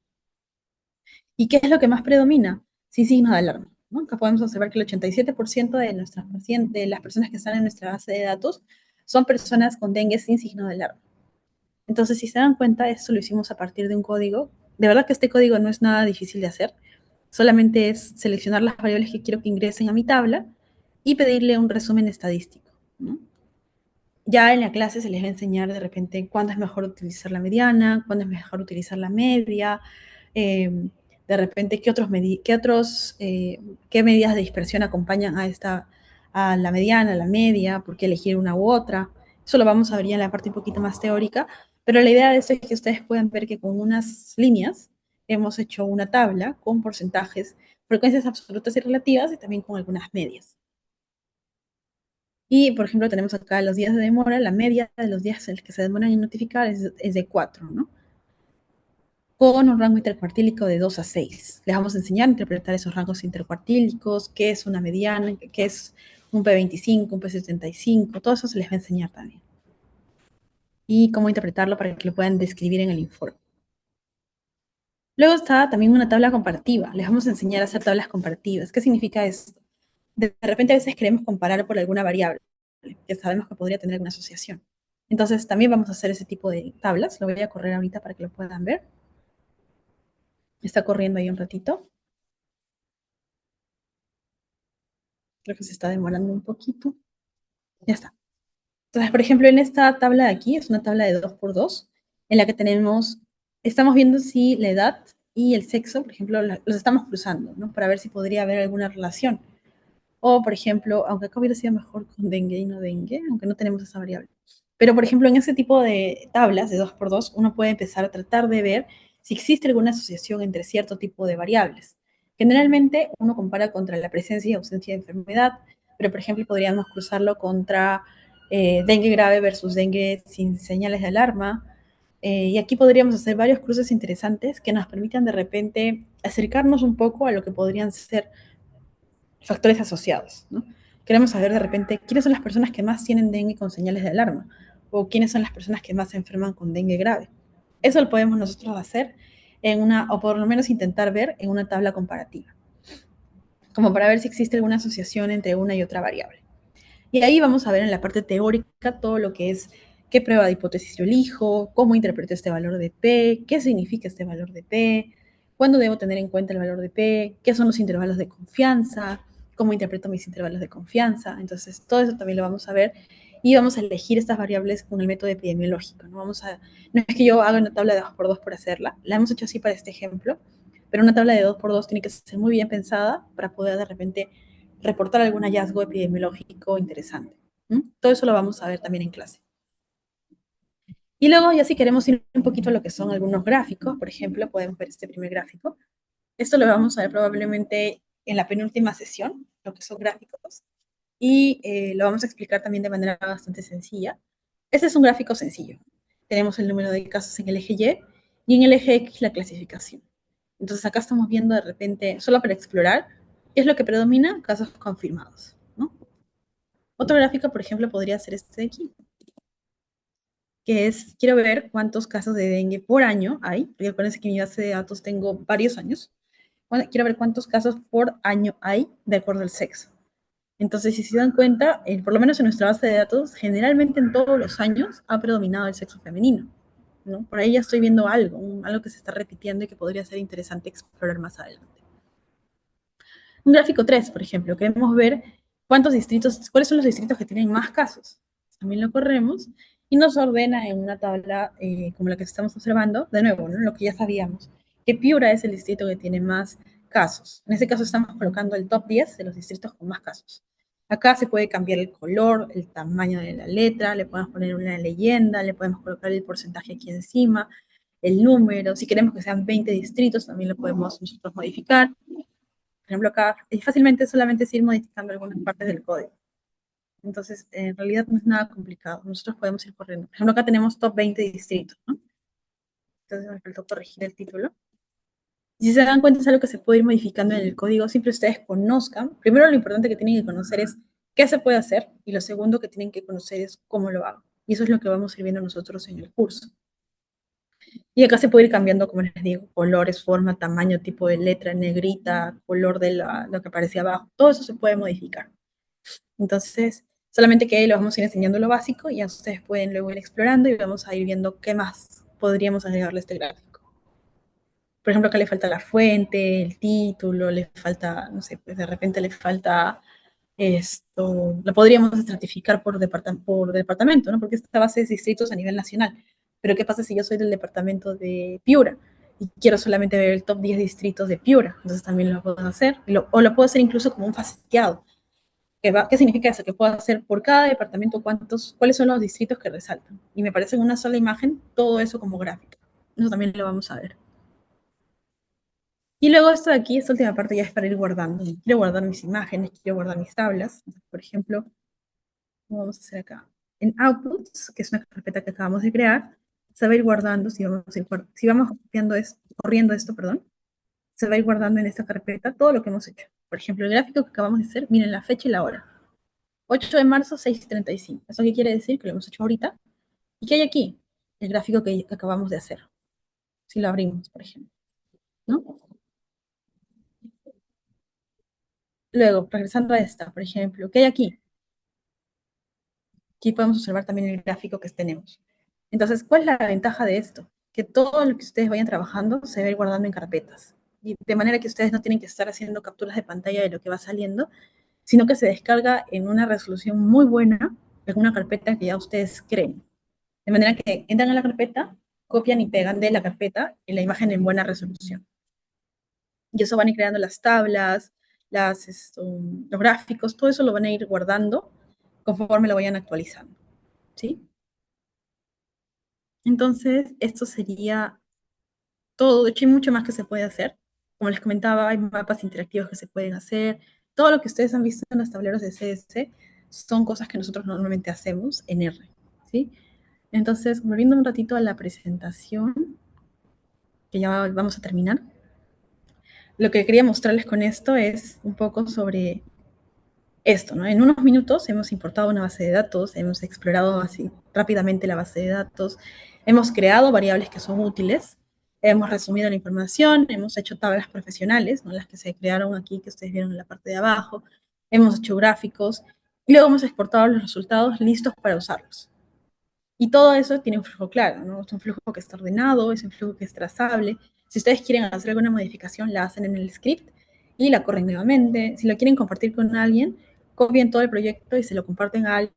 ¿Y qué es lo que más predomina? Sin signos de alarma, ¿no? Acá podemos observar que el 87% de nuestras pacientes, de las personas que están en nuestra base de datos, son personas con dengue sin signo de alarma. Entonces, si se dan cuenta, esto lo hicimos a partir de un código. De verdad que este código no es nada difícil de hacer. Solamente es seleccionar las variables que quiero que ingresen a mi tabla y pedirle un resumen estadístico, ¿no? Ya en la clase se les va a enseñar de repente cuándo es mejor utilizar la mediana, cuándo es mejor utilizar la media, de repente qué medidas de dispersión acompañan a la mediana, a la media, por qué elegir una u otra. Eso lo vamos a ver ya en la parte un poquito más teórica, pero la idea de esto es que ustedes puedan ver que con unas líneas hemos hecho una tabla con porcentajes, frecuencias absolutas y relativas y también con algunas medias. Y, por ejemplo, tenemos acá los días de demora, la media de los días en los que se demoran en notificar es de 4, ¿no? Con un rango intercuartílico de 2 a 6. Les vamos a enseñar a interpretar esos rangos intercuartílicos, qué es una mediana, qué es un P25, un P75, todo eso se les va a enseñar también. Y cómo interpretarlo para que lo puedan describir en el informe. Luego está también una tabla comparativa. Les vamos a enseñar a hacer tablas comparativas. ¿Qué significa esto? De repente a veces queremos comparar por alguna variable que sabemos que podría tener una asociación. Entonces también vamos a hacer ese tipo de tablas. Lo voy a correr ahorita para que lo puedan ver. Está corriendo ahí un ratito. Creo que se está demorando un poquito. Ya está. Entonces, por ejemplo, en esta tabla de aquí, es una tabla de 2x2, en la que estamos viendo si la edad y el sexo, por ejemplo, los estamos cruzando, ¿no? Para ver si podría haber alguna relación. O, por ejemplo, aunque acá hubiera sido mejor con dengue y no dengue, aunque no tenemos esa variable. Pero, por ejemplo, en ese tipo de tablas de 2x2, uno puede empezar a tratar de ver si existe alguna asociación entre cierto tipo de variables. Generalmente, uno compara contra la presencia y ausencia de enfermedad, pero, por ejemplo, podríamos cruzarlo contra dengue grave versus dengue sin señales de alarma. Y aquí podríamos hacer varios cruces interesantes que nos permitan de repente acercarnos un poco a lo que podrían ser factores asociados, ¿no? Queremos saber de repente quiénes son las personas que más tienen dengue con señales de alarma o quiénes son las personas que más se enferman con dengue grave. Eso lo podemos nosotros hacer o por lo menos intentar ver en una tabla comparativa. como para ver si existe alguna asociación entre una y otra variable. Y ahí vamos a ver en la parte teórica todo lo que es qué prueba de hipótesis yo elijo, cómo interpreto este valor de P, qué significa este valor de P, cuándo debo tener en cuenta el valor de P, qué son los intervalos de confianza, cómo interpreto mis intervalos de confianza. Entonces, todo eso también lo vamos a ver y vamos a elegir estas variables con el método epidemiológico. No es que yo haga una tabla de 2x2 por hacerla, la hemos hecho así para este ejemplo, pero una tabla de 2x2 tiene que ser muy bien pensada para poder de repente reportar algún hallazgo epidemiológico interesante. Todo eso lo vamos a ver también en clase. Y luego, ya si queremos ir un poquito a lo que son algunos gráficos, por ejemplo, podemos ver este primer gráfico. Esto lo vamos a ver probablemente en la penúltima sesión, lo que son gráficos, y lo vamos a explicar también de manera bastante sencilla. Este es un gráfico sencillo. Tenemos el número de casos en el eje Y en el eje X la clasificación. Entonces acá estamos viendo de repente, solo para explorar, qué es lo que predomina, casos confirmados, ¿no? Otro gráfico, por ejemplo, podría ser este de aquí, que es, quiero ver cuántos casos de dengue por año hay, porque acuérdense que en mi base de datos tengo varios años. Bueno, quiero ver cuántos casos por año hay de acuerdo al sexo. Entonces, si se dan cuenta, por lo menos en nuestra base de datos, generalmente en todos los años ha predominado el sexo femenino, ¿no? Por ahí ya estoy viendo algo que se está repitiendo y que podría ser interesante explorar más adelante. Un gráfico 3, por ejemplo, queremos ver cuáles son los distritos que tienen más casos. También lo corremos y nos ordena en una tabla como la que estamos observando, de nuevo, ¿no? Lo que ya sabíamos, que Piura es el distrito que tiene más casos. En este caso estamos colocando el top 10 de los distritos con más casos. Acá se puede cambiar el color, el tamaño de la letra, le podemos poner una leyenda, le podemos colocar el porcentaje aquí encima, el número. Si queremos que sean 20 distritos, también lo podemos nosotros modificar. Por ejemplo, acá fácilmente solamente es ir modificando algunas partes del código. Entonces, en realidad no es nada complicado. Nosotros podemos ir corriendo. Por ejemplo, acá tenemos top 20 distritos, ¿no? Entonces me faltó corregir el título. Y si se dan cuenta, es algo que se puede ir modificando en el código. Siempre ustedes conozcan. Primero, lo importante que tienen que conocer es qué se puede hacer. Y lo segundo que tienen que conocer es cómo lo hago. Y eso es lo que vamos a ir viendo nosotros en el curso. Y acá se puede ir cambiando, como les digo, colores, forma, tamaño, tipo de letra, negrita, color de lo que aparecía abajo. Todo eso se puede modificar. Entonces, solamente que ahí lo vamos a ir enseñando lo básico y ya ustedes pueden luego ir explorando y vamos a ir viendo qué más podríamos agregarle a este gráfico. Por ejemplo, acá le falta la fuente, el título, le falta, no sé, pues de repente le falta esto, lo podríamos estratificar por departamento, ¿no? Porque esta base es distritos a nivel nacional. Pero ¿qué pasa si yo soy del departamento de Piura y quiero solamente ver el top 10 distritos de Piura? Entonces también lo puedo hacer, o lo puedo hacer incluso como un faceteado. ¿Qué significa eso? Que puedo hacer por cada departamento cuáles son los distritos que resaltan. Y me parece en una sola imagen todo eso como gráfica. Eso también lo vamos a ver. Y luego esto de aquí, esta última parte ya es para ir guardando. Quiero guardar mis imágenes, quiero guardar mis tablas. Por ejemplo, ¿cómo vamos a hacer acá? En Outputs, que es una carpeta que acabamos de crear, se va a ir guardando, si vamos corriendo esto, perdón, se va a ir guardando en esta carpeta todo lo que hemos hecho. Por ejemplo, el gráfico que acabamos de hacer, miren la fecha y la hora. 8 de marzo, 6:35. ¿Eso qué quiere decir? Que lo hemos hecho ahorita. ¿Y qué hay aquí? El gráfico que acabamos de hacer. Si lo abrimos, por ejemplo, ¿no? Luego, regresando a esta, por ejemplo, ¿qué hay aquí? Aquí podemos observar también el gráfico que tenemos. Entonces, ¿cuál es la ventaja de esto? Que todo lo que ustedes vayan trabajando se va a ir guardando en carpetas. Y de manera que ustedes no tienen que estar haciendo capturas de pantalla de lo que va saliendo, sino que se descarga en una resolución muy buena, en una carpeta que ya ustedes creen. De manera que entran a la carpeta, copian y pegan de la carpeta en la imagen en buena resolución. Y eso van a ir creando las tablas, los gráficos, todo eso lo van a ir guardando conforme lo vayan actualizando. ¿Sí? Entonces, esto sería todo. De hecho, hay mucho más que se puede hacer. Como les comentaba, hay mapas interactivos que se pueden hacer. Todo lo que ustedes han visto en los tableros de CS son cosas que nosotros normalmente hacemos en R. ¿Sí? Entonces, volviendo un ratito a la presentación, que ya vamos a terminar, lo que quería mostrarles con esto es un poco sobre esto, ¿no? En unos minutos hemos importado una base de datos, hemos explorado así rápidamente la base de datos, hemos creado variables que son útiles hemos resumido la información, hemos hecho tablas profesionales, ¿no? Las que se crearon aquí, que ustedes vieron en la parte de abajo, hemos hecho gráficos, y luego hemos exportado los resultados listos para usarlos. Y todo eso tiene un flujo claro, ¿no? Es un flujo que está ordenado, es un flujo que es trazable. Si ustedes quieren hacer alguna modificación, la hacen en el script y la corren nuevamente. Si lo quieren compartir con alguien, copian todo el proyecto y se lo comparten a alguien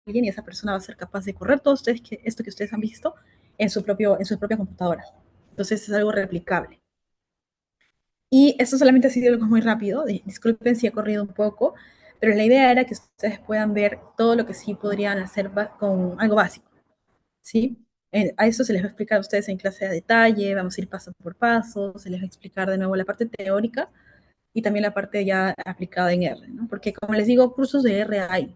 y esa persona va a ser capaz de correr todo esto que ustedes han visto en su propia computadora. Entonces es algo replicable. Y esto solamente ha sido algo muy rápido, disculpen si he corrido un poco, pero la idea era que ustedes puedan ver todo lo que sí podrían hacer con algo básico, ¿sí? A eso se les va a explicar a ustedes en clase de detalle, vamos a ir paso por paso, se les va a explicar de nuevo la parte teórica y también la parte ya aplicada en R, ¿no? Porque como les digo, cursos de R hay,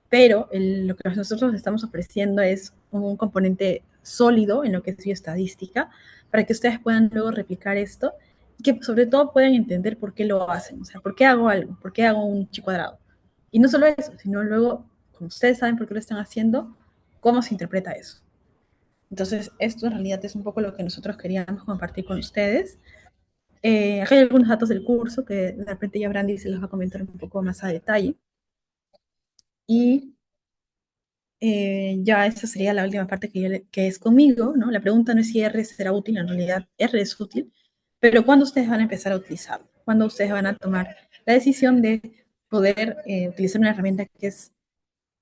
pero lo que nosotros estamos ofreciendo es un componente sólido en lo que es bioestadística, para que ustedes puedan luego replicar esto y que sobre todo puedan entender por qué lo hacen, o sea, por qué hago algo, por qué hago un chi cuadrado. Y no solo eso, sino luego, como ustedes saben por qué lo están haciendo, cómo se interpreta eso. Entonces, esto en realidad es un poco lo que nosotros queríamos compartir con ustedes. Acá hay algunos datos del curso que de repente ya Brandy se los va a comentar un poco más a detalle. Y ya esa sería la última parte que es conmigo, ¿no? La pregunta no es si R será útil, en realidad R es útil, pero ¿cuándo ustedes van a empezar a utilizarlo? ¿Cuándo ustedes van a tomar la decisión de poder utilizar una herramienta que es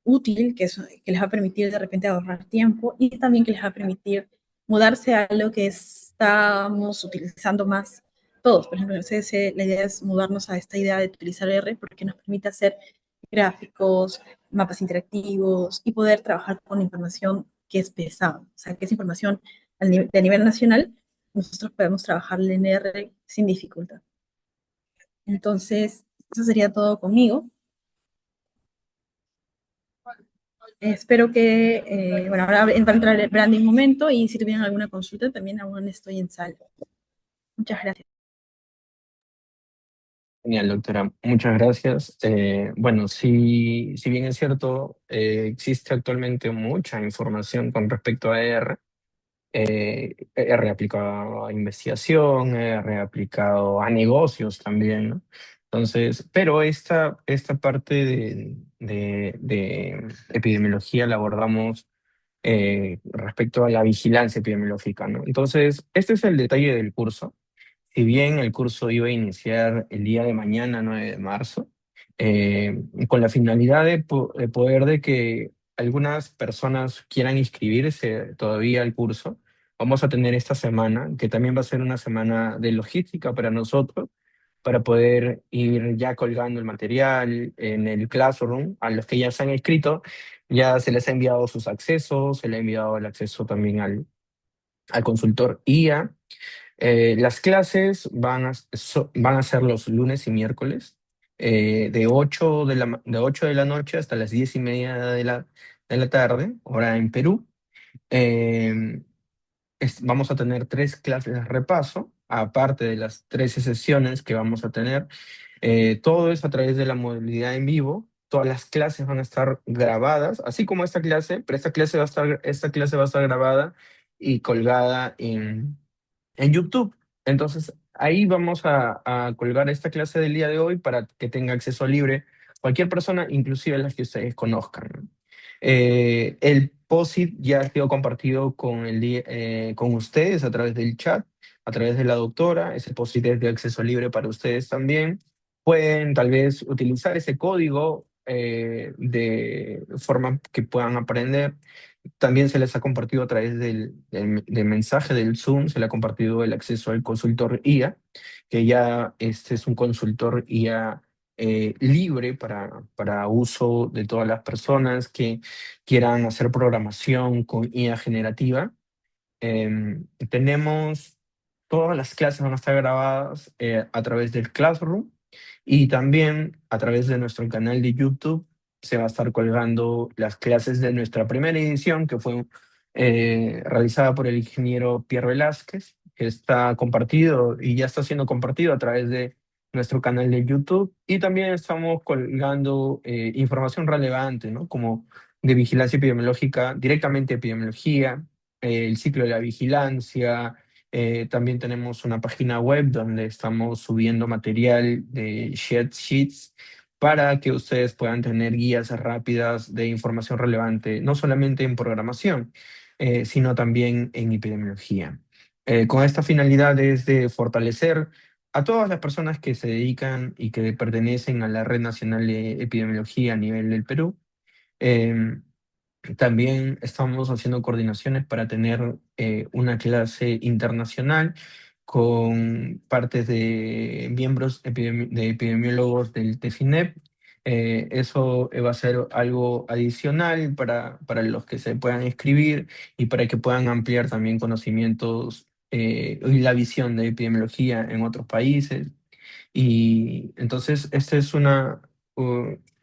útil, que les va a permitir de repente ahorrar tiempo y también que les va a permitir mudarse a lo que estamos utilizando más todos? Por ejemplo, en el CSE la idea es mudarnos a esta idea de utilizar R porque nos permite hacer gráficos, mapas interactivos y poder trabajar con información que es pesada, o sea, que es información de nivel nacional, nosotros podemos trabajar en R sin dificultad. Entonces, eso sería todo conmigo. Espero que, bueno, ahora va a entrar el branding un momento y si tuvieran alguna consulta también aún estoy en sala. Muchas gracias. Genial, doctora. Muchas gracias. Bueno, si bien es cierto, existe actualmente mucha información con respecto a R. R aplicado a investigación, R aplicado a negocios también, ¿no? Entonces, pero esta parte de epidemiología la abordamos respecto a la vigilancia epidemiológica, ¿no? Entonces, este es el detalle del curso. Si bien el curso iba a iniciar el día de mañana, 9 de marzo, con la finalidad de poder de que algunas personas quieran inscribirse todavía al curso, vamos a tener esta semana, que también va a ser una semana de logística para nosotros, para poder ir ya colgando el material en el Classroom. A los que ya se han inscrito, ya se les ha enviado sus accesos, se les ha enviado el acceso también al consultor IA. Las clases van a ser los lunes y miércoles, de 8 de la noche hasta las 10:30 de la tarde, hora en Perú. Eh, Vamos a tener 3 clases de repaso, aparte de las 13 sesiones que vamos a tener. Todo es a través de la modalidad en vivo. Todas las clases van a estar grabadas, así como esta clase, pero esta clase va a estar grabada y colgada en YouTube. Entonces, ahí vamos a colgar esta clase del día de hoy para que tenga acceso libre cualquier persona, inclusive las que ustedes conozcan, ¿no? El POSIT ya ha sido compartido con ustedes a través del chat, a través de la doctora. Ese POSIT es de acceso libre para ustedes también. Pueden tal vez utilizar ese código de forma que puedan aprender. También se les ha compartido a través del mensaje del Zoom, se le ha compartido el acceso al consultor IA, que ya este es un consultor IA libre para uso de todas las personas que quieran hacer programación con IA generativa. Tenemos todas las clases van a estar grabadas a través del Classroom y también a través de nuestro canal de YouTube se va a estar colgando las clases de nuestra primera edición que fue realizada por el ingeniero Pierre Velázquez, que está compartido y ya está siendo compartido a través de nuestro canal de YouTube y también estamos colgando información relevante, ¿no? Como de vigilancia epidemiológica, directamente epidemiología, el ciclo de la vigilancia, También tenemos una página web donde estamos subiendo material de sheets para que ustedes puedan tener guías rápidas de información relevante, no solamente en programación, sino también en epidemiología. Con esta finalidad es de fortalecer a todas las personas que se dedican y que pertenecen a la Red Nacional de Epidemiología a nivel del Perú. Em, También estamos haciendo coordinaciones para tener una clase internacional con partes de miembros de epidemiólogos del TEFINEP. Eso va a ser algo adicional para los que se puedan inscribir y para que puedan ampliar también conocimientos y la visión de epidemiología en otros países. Y entonces, esta es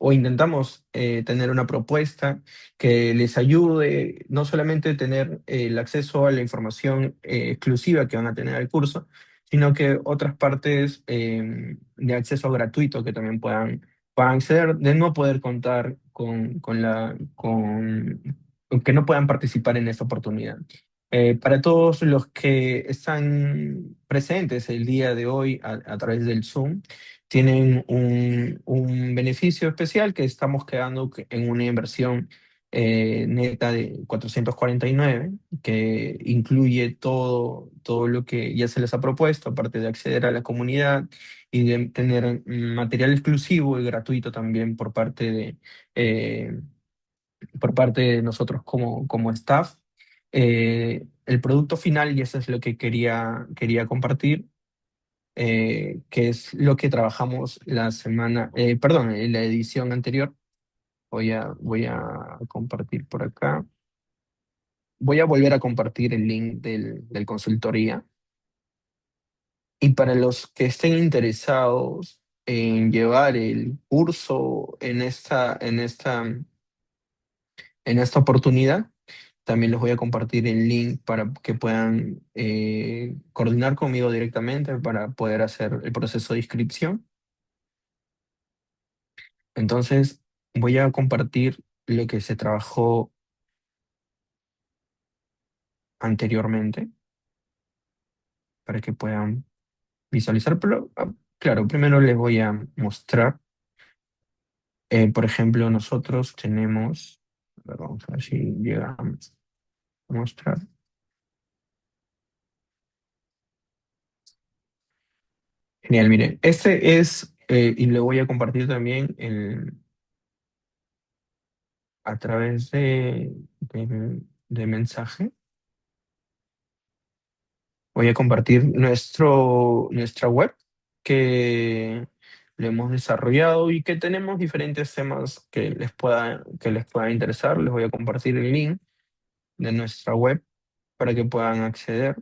o intentamos tener una propuesta que les ayude no solamente a tener el acceso a la información exclusiva que van a tener al curso, sino que otras partes de acceso gratuito que también puedan acceder, de no poder contar con que no puedan participar en esta oportunidad. Para todos los que están presentes el día de hoy a través del Zoom, tienen un beneficio especial que estamos quedando en una inversión neta de 449, que incluye todo lo que ya se les ha propuesto, aparte de acceder a la comunidad y de tener material exclusivo y gratuito también eh, por parte de nosotros como staff. El producto final, y eso es lo que quería compartir, que es lo que trabajamos perdón, en la edición anterior. Voy a compartir por acá. Voy a volver a compartir el link del consultoría. Y para los que estén interesados en llevar el curso en esta oportunidad, también les voy a compartir el link para que puedan coordinar conmigo directamente para poder hacer el proceso de inscripción. Entonces, voy a compartir lo que se trabajó anteriormente para que puedan visualizar. Pero, claro, primero les voy a mostrar. Por ejemplo, nosotros tenemos, a ver, vamos a ver si llegamos a mostrar. Genial, miren, este es, y lo voy a compartir también a través de mensaje. Voy a compartir nuestra web que lo hemos desarrollado y que tenemos diferentes temas que les pueda interesar. Les voy a compartir el link de nuestra web para que puedan acceder.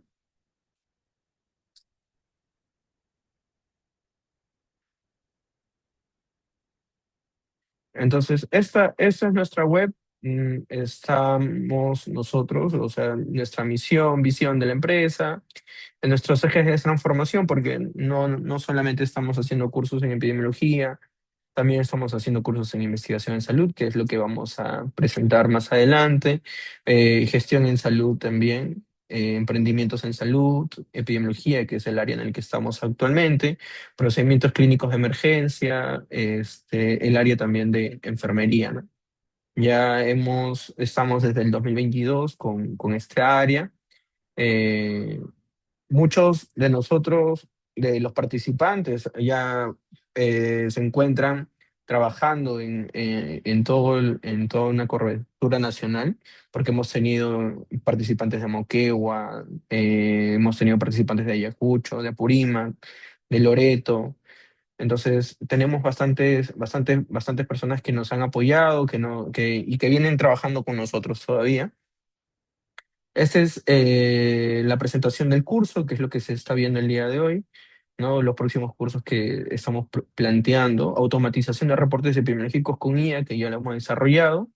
Entonces, esta es nuestra web. Estamos nosotros, o sea, nuestra misión, visión de la empresa, en nuestros ejes de transformación, porque no solamente estamos haciendo cursos en epidemiología, también estamos haciendo cursos en investigación en salud, que es lo que vamos a presentar más adelante, gestión en salud también, emprendimientos en salud, epidemiología, que es el área en el que estamos actualmente, procedimientos clínicos de emergencia, el área también de enfermería, ¿no? Estamos desde el 2022 con esta área. Eh, Muchos de nosotros, de los participantes, ya se encuentran trabajando en toda una cobertura nacional, porque hemos tenido participantes de Moquegua, hemos tenido participantes de Ayacucho, de Apurímac, de Loreto. Entonces, tenemos bastantes personas que nos han apoyado y que vienen trabajando con nosotros todavía. Esta es la presentación del curso, que es lo que se está viendo el día de hoy, ¿no? Los próximos cursos que estamos planteando: automatización de reportes epidemiológicos con IA, que ya lo hemos desarrollado,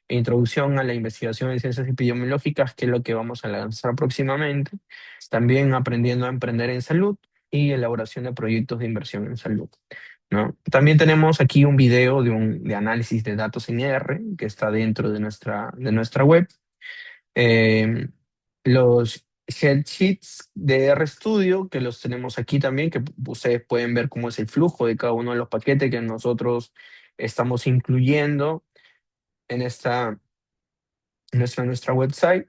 e introducción a la investigación en ciencias epidemiológicas, que es lo que vamos a lanzar próximamente. También aprendiendo a emprender en salud y elaboración de proyectos de inversión en salud, ¿no? También tenemos aquí un video de análisis de datos en R, que está dentro de nuestra web. Eh, headsheets de RStudio, que los tenemos aquí también, que ustedes pueden ver cómo es el flujo de cada uno de los paquetes que nosotros estamos incluyendo en nuestra website,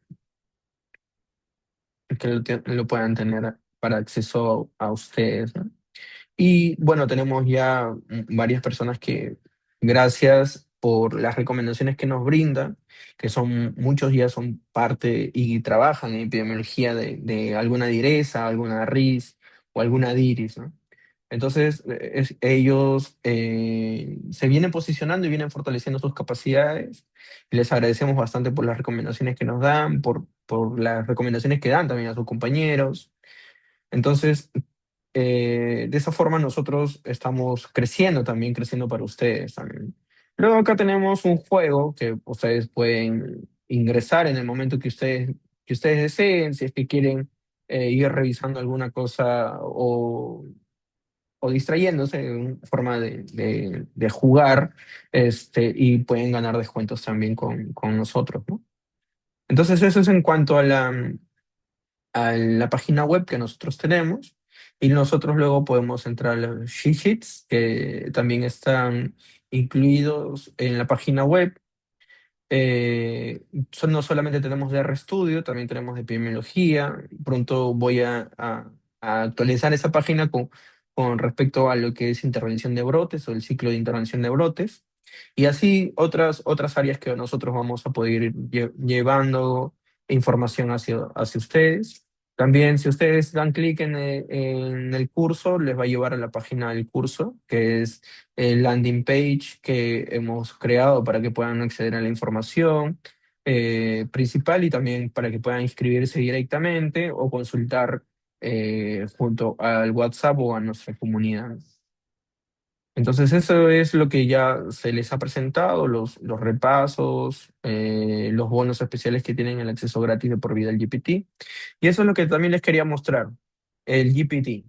que lo puedan tener para acceso a ustedes, ¿no? Y bueno, tenemos ya varias personas que, gracias por las recomendaciones que nos brindan, que son muchos ya son parte y trabajan en epidemiología de alguna direza, alguna RIS o alguna DIRIS, ¿no? Entonces, ellos se vienen posicionando y vienen fortaleciendo sus capacidades. Y les agradecemos bastante por las recomendaciones que nos dan, por las recomendaciones que dan también a sus compañeros. Entonces, de esa forma nosotros estamos creciendo también, creciendo para ustedes también. Luego acá tenemos un juego que ustedes pueden ingresar en el momento que ustedes deseen, si es que quieren ir revisando alguna cosa o distrayéndose en forma de jugar, y pueden ganar descuentos también con nosotros, ¿no? Entonces eso es en cuanto a la página web que nosotros tenemos, y nosotros luego podemos entrar a los cheat sheets que también están incluidos en la página web. No solamente tenemos de RStudio, también tenemos de epidemiología. Pronto voy a actualizar esa página con respecto a lo que es intervención de brotes o el ciclo de intervención de brotes. Y así otras áreas que nosotros vamos a poder ir llevando información hacia ustedes. También, si ustedes dan clic en el curso, les va a llevar a la página del curso, que es el landing page que hemos creado para que puedan acceder a la información principal, y también para que puedan inscribirse directamente o consultar junto al WhatsApp o a nuestra comunidad. Entonces eso es lo que ya se les ha presentado, los repasos, los bonos especiales que tienen el acceso gratis de por vida al GPT. Y eso es lo que también les quería mostrar, el GPT.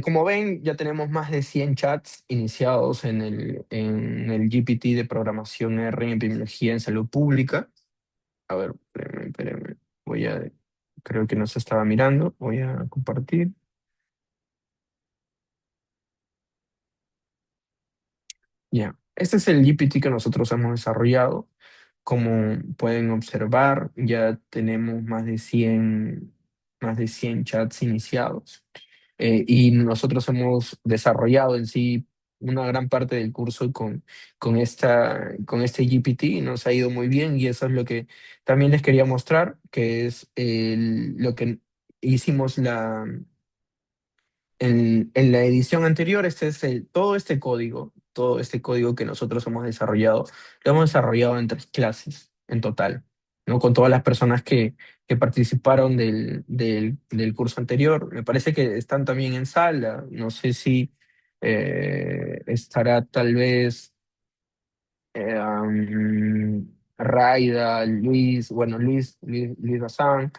Como ven, ya tenemos más de 100 chats iniciados en el GPT de programación R en epidemiología en salud pública. A ver, espérenme. Creo que no se estaba mirando. Voy a compartir. Ya. Este es el GPT que nosotros hemos desarrollado. Como pueden observar, ya tenemos más de 100 chats iniciados. Y nosotros hemos desarrollado en sí una gran parte del curso con este GPT, y nos ha ido muy bien, y eso es lo que también les quería mostrar, que es lo que hicimos en la edición anterior. Todo este código que nosotros hemos desarrollado, lo hemos desarrollado en 3 clases en total, ¿no? Con todas las personas que participaron del curso anterior. Me parece que están también en sala. No sé si estará tal vez Raida, Luis, bueno, Luis Bazán,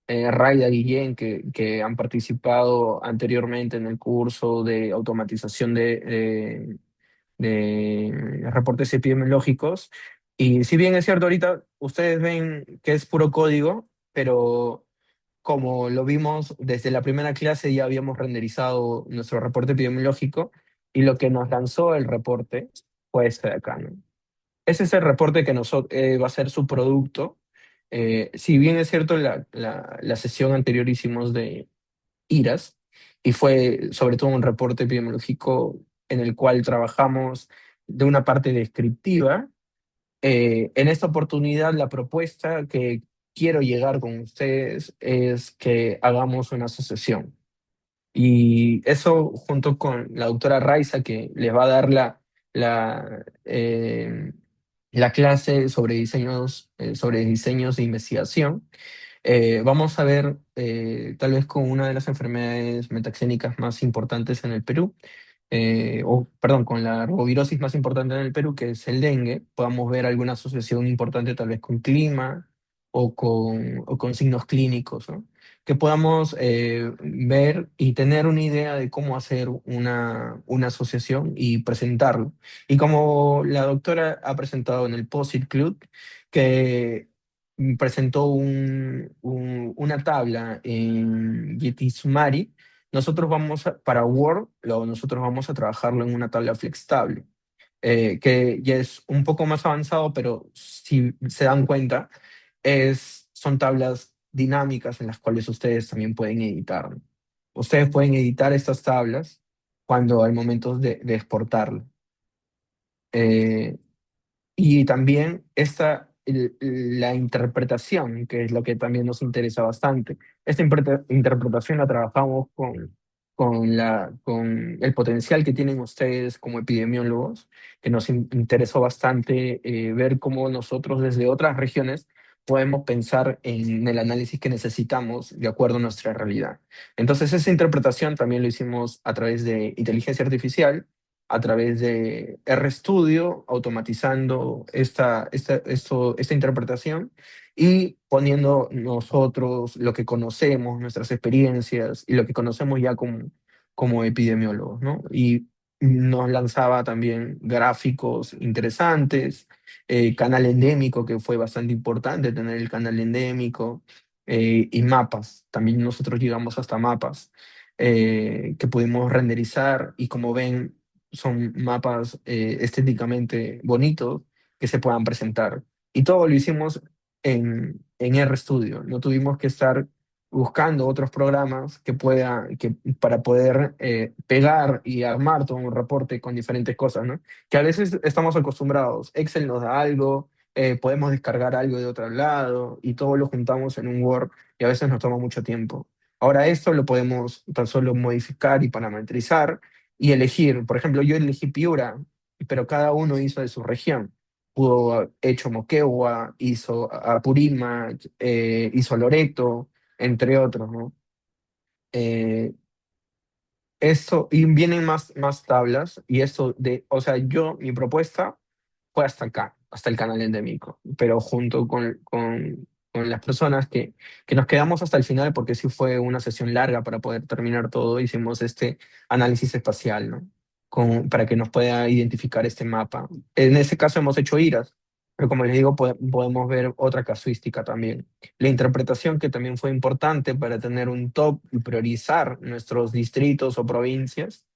Raida Guillén, que han participado anteriormente en el curso de automatización de reportes epidemiológicos. Y si bien es cierto, ahorita ustedes ven que es puro código, pero como lo vimos desde la primera clase, ya habíamos renderizado nuestro reporte epidemiológico, y lo que nos lanzó el reporte fue este de acá, ¿no? Ese es el reporte que va a ser su producto. Si bien es cierto, la sesión anterior hicimos de IRAS, y fue sobre todo un reporte epidemiológico en el cual trabajamos de una parte descriptiva. En esta oportunidad, la propuesta que quiero llegar con ustedes es que hagamos una asociación. Y eso junto con la doctora Raiza, que les va a dar la clase sobre diseños de investigación. Vamos a ver, tal vez con una de las enfermedades metaxénicas más importantes en el Perú, o perdón, con la arbovirosis más importante en el Perú, que es el dengue, podamos ver alguna asociación importante tal vez con clima o con signos clínicos, ¿no? Que podamos ver y tener una idea de cómo hacer una asociación y presentarlo. Y como la doctora ha presentado en el Post-it Club, que presentó una tabla en Getismari, para Word, nosotros vamos a trabajarlo en una tabla flextable, que ya es un poco más avanzado, pero si se dan cuenta, son tablas dinámicas en las cuales ustedes también pueden editar. Ustedes pueden editar estas tablas al momento de exportarlo. Eh, y también la interpretación, que es lo que también nos interesa bastante. Esta interpretación la trabajamos con el potencial que tienen ustedes como epidemiólogos, que nos interesó bastante ver cómo nosotros desde otras regiones podemos pensar en el análisis que necesitamos de acuerdo a nuestra realidad. Entonces, esa interpretación también lo hicimos a través de inteligencia artificial, a través de RStudio, automatizando esta interpretación y poniendo nosotros lo que conocemos, nuestras experiencias y lo que conocemos ya como epidemiólogos, ¿no? Y nos lanzaba también gráficos interesantes, canal endémico, que fue bastante importante tener el canal endémico, y mapas. También nosotros llegamos hasta mapas que pudimos renderizar, y como ven, son mapas estéticamente bonitos que se puedan presentar. Y todo lo hicimos en RStudio. No tuvimos que estar buscando otros programas para poder pegar y armar todo un reporte con diferentes cosas, ¿no? Que a veces estamos acostumbrados. Excel nos da algo, podemos descargar algo de otro lado y todo lo juntamos en un Word, y a veces nos toma mucho tiempo. Ahora esto lo podemos tan solo modificar y parametrizar y elegir. Por ejemplo, yo elegí Piura, pero cada uno hizo de su región. Pudo haber hecho Moquegua, hizo Apurímac, hizo Loreto, entre otros, ¿no? Eh, y vienen más tablas, y o sea, mi propuesta fue hasta acá, hasta el canal endémico, pero junto con las personas que nos quedamos hasta el final, porque sí fue una sesión larga para poder terminar todo, hicimos este análisis espacial, ¿no? Para que nos pueda identificar este mapa. En ese caso hemos hecho IRAS, pero como les digo, podemos ver otra casuística también. La interpretación, que también fue importante para tener un top y priorizar nuestros distritos o provincias,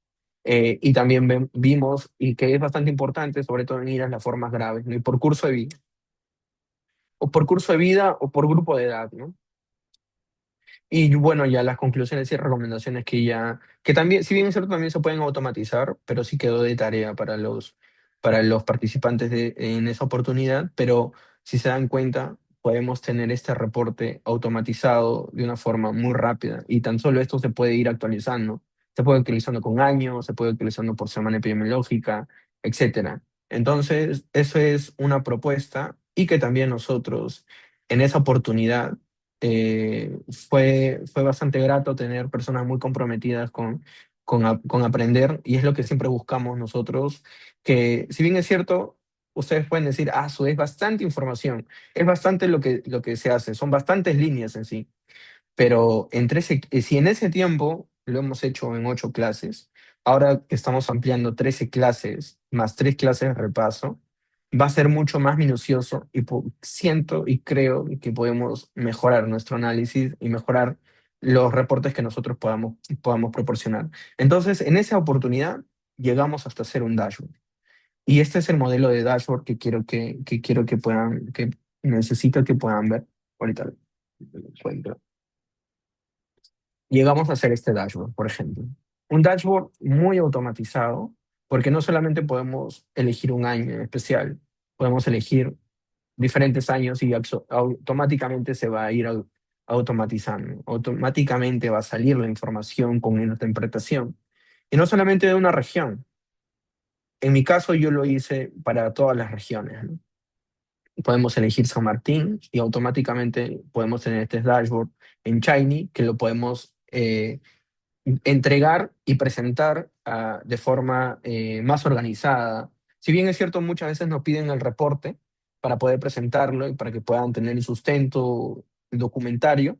y también vimos, y que es bastante importante, sobre todo en IRAS, las formas graves, ¿no? Y por curso de vida, o por curso de vida o por grupo de edad, ¿no? Y bueno, ya las conclusiones y recomendaciones que también, si bien es cierto, también se pueden automatizar, pero sí quedó de tarea para los participantes en esa oportunidad. Pero si se dan cuenta, podemos tener este reporte automatizado de una forma muy rápida, y tan solo esto se puede ir actualizando. Se puede ir actualizando con años, se puede ir actualizando por semana epidemiológica, etcétera. Entonces, eso es una propuesta, y que también nosotros en esa oportunidad fue bastante grato tener personas muy comprometidas con aprender, y es lo que siempre buscamos nosotros, que si bien es cierto, ustedes pueden decir, es bastante información, es bastante lo que se hace, son bastantes líneas en sí, pero si en ese tiempo lo hemos hecho en 8 clases, ahora que estamos ampliando 13 clases más 3 clases de repaso, va a ser mucho más minucioso, y siento y creo que podemos mejorar nuestro análisis y mejorar los reportes que nosotros podamos proporcionar. Entonces, en esa oportunidad llegamos hasta hacer un dashboard. Y este es el modelo de dashboard que necesito que puedan ver. Ahorita lo encuentro. Llegamos a hacer este dashboard, por ejemplo. Un dashboard muy automatizado, porque no solamente podemos elegir un año en especial, podemos elegir diferentes años, y automáticamente se va a ir automatizando. Automáticamente va a salir la información con una interpretación. Y no solamente de una región. En mi caso, yo lo hice para todas las regiones, ¿no? Podemos elegir San Martín, y automáticamente podemos tener este dashboard en Shiny, que lo podemos entregar y presentar de forma más organizada. Si bien es cierto, muchas veces nos piden el reporte para poder presentarlo y para que puedan tener el sustento documentario,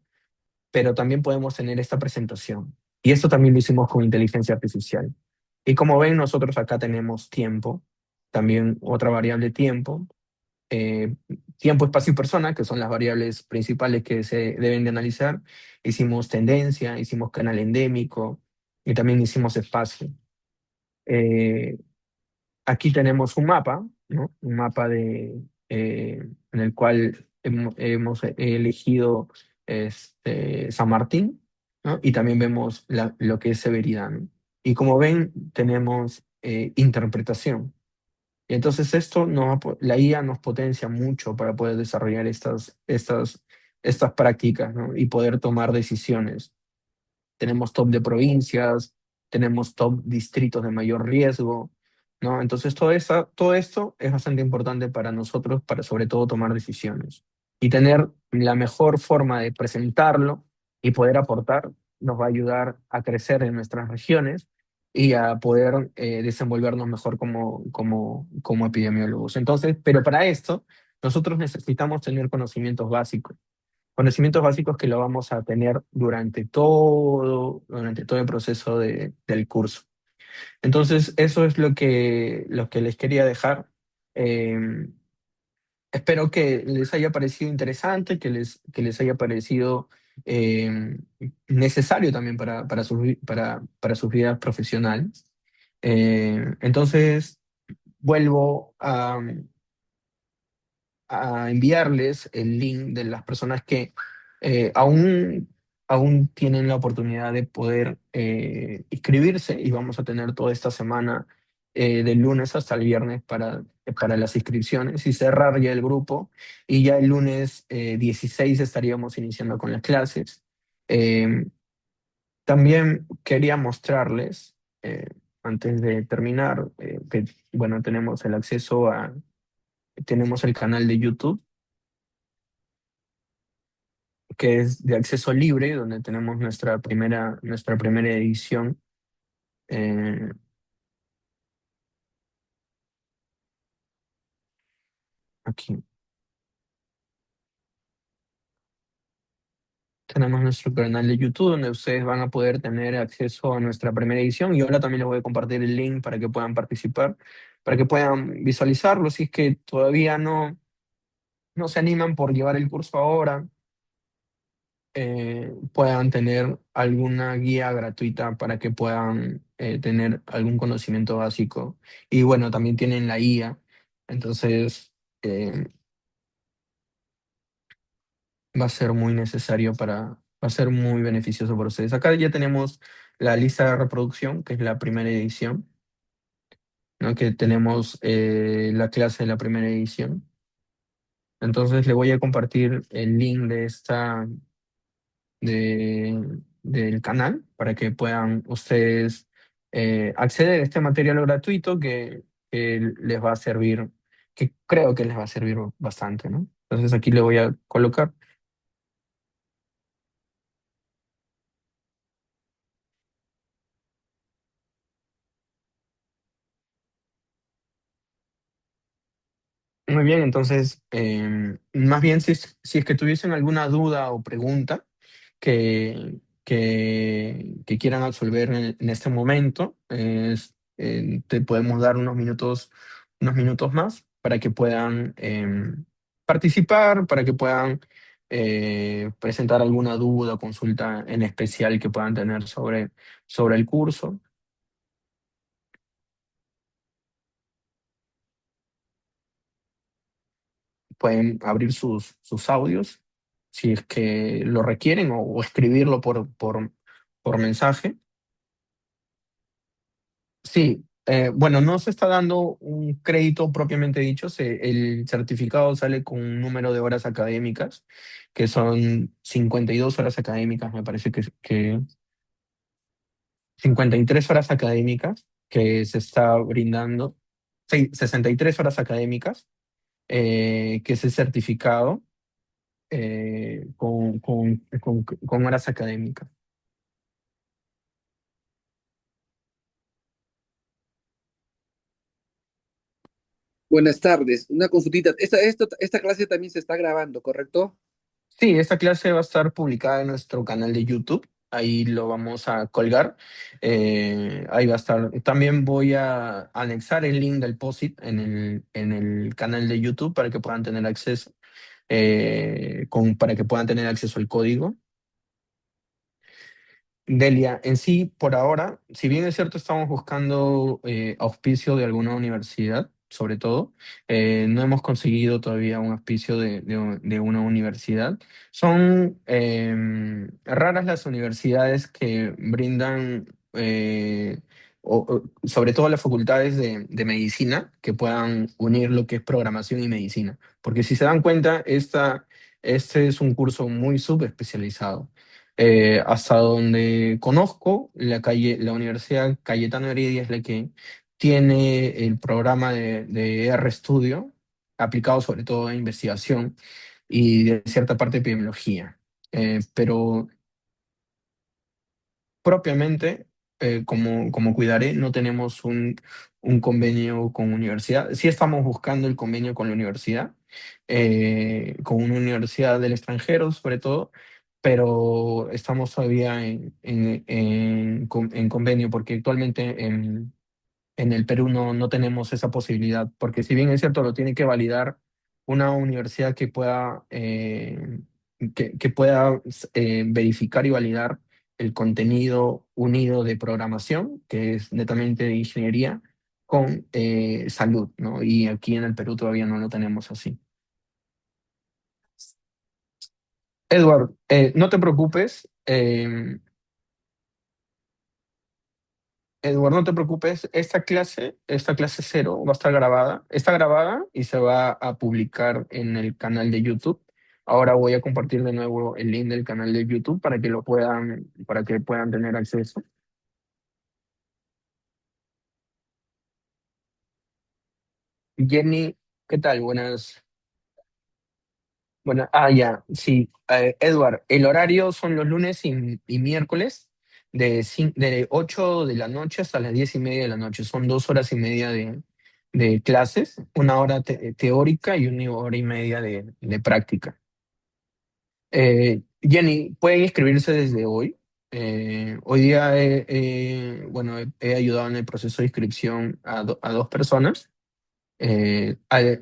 pero también podemos tener esta presentación. Y esto también lo hicimos con inteligencia artificial. Y como ven, nosotros acá tenemos tiempo, también otra variable tiempo, eh, tiempo, espacio y persona, que son las variables principales que se deben de analizar. Hicimos tendencia, hicimos canal endémico y también hicimos espacio. Eh, Aquí tenemos un mapa, ¿no? Un mapa en el cual hemos elegido San Martín, ¿no? Y también vemos lo que es Severidad, ¿no? Y como ven, tenemos interpretación. Y entonces la IA nos potencia mucho para poder desarrollar estas prácticas, ¿no? Y poder tomar decisiones. Tenemos top de provincias, tenemos top distritos de mayor riesgo, ¿no? Entonces todo esto es bastante importante para nosotros, para sobre todo tomar decisiones. Y tener la mejor forma de presentarlo y poder aportar nos va a ayudar a crecer en nuestras regiones y a poder desenvolvernos mejor como epidemiólogos. Entonces, pero para esto, nosotros necesitamos tener conocimientos básicos que lo vamos a tener durante todo el proceso del curso. Entonces, eso es lo que les quería dejar. Eh, Espero que les haya parecido interesante, que les haya parecido eh, necesario también para sus vidas profesionales. Entonces, vuelvo a enviarles el link de las personas que aún tienen la oportunidad de poder inscribirse, y vamos a tener toda esta semana del lunes hasta el viernes para las inscripciones y cerrar ya el grupo, y ya el lunes 16 estaríamos iniciando con las clases. Eh, También quería mostrarles, antes de terminar, que bueno, tenemos el canal de YouTube, que es de acceso libre, donde tenemos nuestra primera edición. Eh, Aquí tenemos nuestro canal de YouTube, donde ustedes van a poder tener acceso a nuestra primera edición, y ahora también les voy a compartir el link para que puedan participar, para que puedan visualizarlo si es que todavía no se animan por llevar el curso ahora. Puedan tener alguna guía gratuita para que puedan tener algún conocimiento básico. Y bueno, también tienen la IA, entonces va a ser muy necesario va a ser muy beneficioso para ustedes. Acá ya tenemos la lista de reproducción, que es la primera edición, ¿no? Que tenemos la clase de la primera edición. Entonces le voy a compartir el link del canal para que puedan ustedes acceder a este material gratuito que les va a servir, que creo que les va a servir bastante, ¿no? Entonces aquí le voy a colocar. Muy bien, entonces, más bien si es que tuviesen alguna duda o pregunta que quieran absolver en este momento, te podemos dar unos minutos más para que puedan participar, para que puedan presentar alguna duda o consulta en especial que puedan tener sobre el curso. Pueden abrir sus audios si es que lo requieren, o escribirlo por mensaje. Sí, bueno, no se está dando un crédito propiamente dicho. El certificado sale con un número de horas académicas, que son 52 horas académicas, me parece que 53 horas académicas que se está brindando, sí, 63 horas académicas, que es el certificado con horas académicas. Buenas tardes. Una consultita. Esta clase también se está grabando, ¿correcto? Sí, esta clase va a estar publicada en nuestro canal de YouTube. Ahí lo vamos a colgar. Ahí va a estar. También voy a anexar el link del POSIT en el canal de YouTube para que puedan tener acceso. para que puedan tener acceso al código. Delia, en sí, por ahora, si bien es cierto, estamos buscando auspicio de alguna universidad, sobre todo, no hemos conseguido todavía un auspicio de una universidad. Son raras las universidades que brindan, sobre todo las facultades de medicina, que puedan unir lo que es programación y medicina. Porque si se dan cuenta, este es un curso muy subespecializado. Hasta donde conozco, la Universidad Cayetano Heredia es la que tiene el programa de RStudio, aplicado sobre todo a investigación y de cierta parte epidemiología. Pero propiamente, como cuidaré, no tenemos un convenio con universidad. Sí estamos buscando el convenio con la universidad, con una universidad del extranjero sobre todo, pero estamos todavía en convenio porque actualmente en el Perú no tenemos esa posibilidad, porque si bien es cierto, lo tiene que validar una universidad que pueda verificar y validar el contenido unido de programación, que es netamente de ingeniería, con salud, ¿no? Y aquí en el Perú todavía no lo tenemos así. Edward, no te preocupes. Eduardo, no te preocupes, esta clase cero va a estar grabada, está grabada y se va a publicar en el canal de YouTube. Ahora voy a compartir de nuevo el link del canal de YouTube para que puedan tener acceso. Jenny, ¿qué tal? Ya, sí. Edward, el horario son los lunes y miércoles de 8 de la noche hasta las 10:30 de la noche. Son 2 horas y media de clases, una hora teórica y 1 hora y media de práctica. Jenny, pueden inscribirse desde hoy. Hoy día he ayudado en el proceso de inscripción a 2 personas.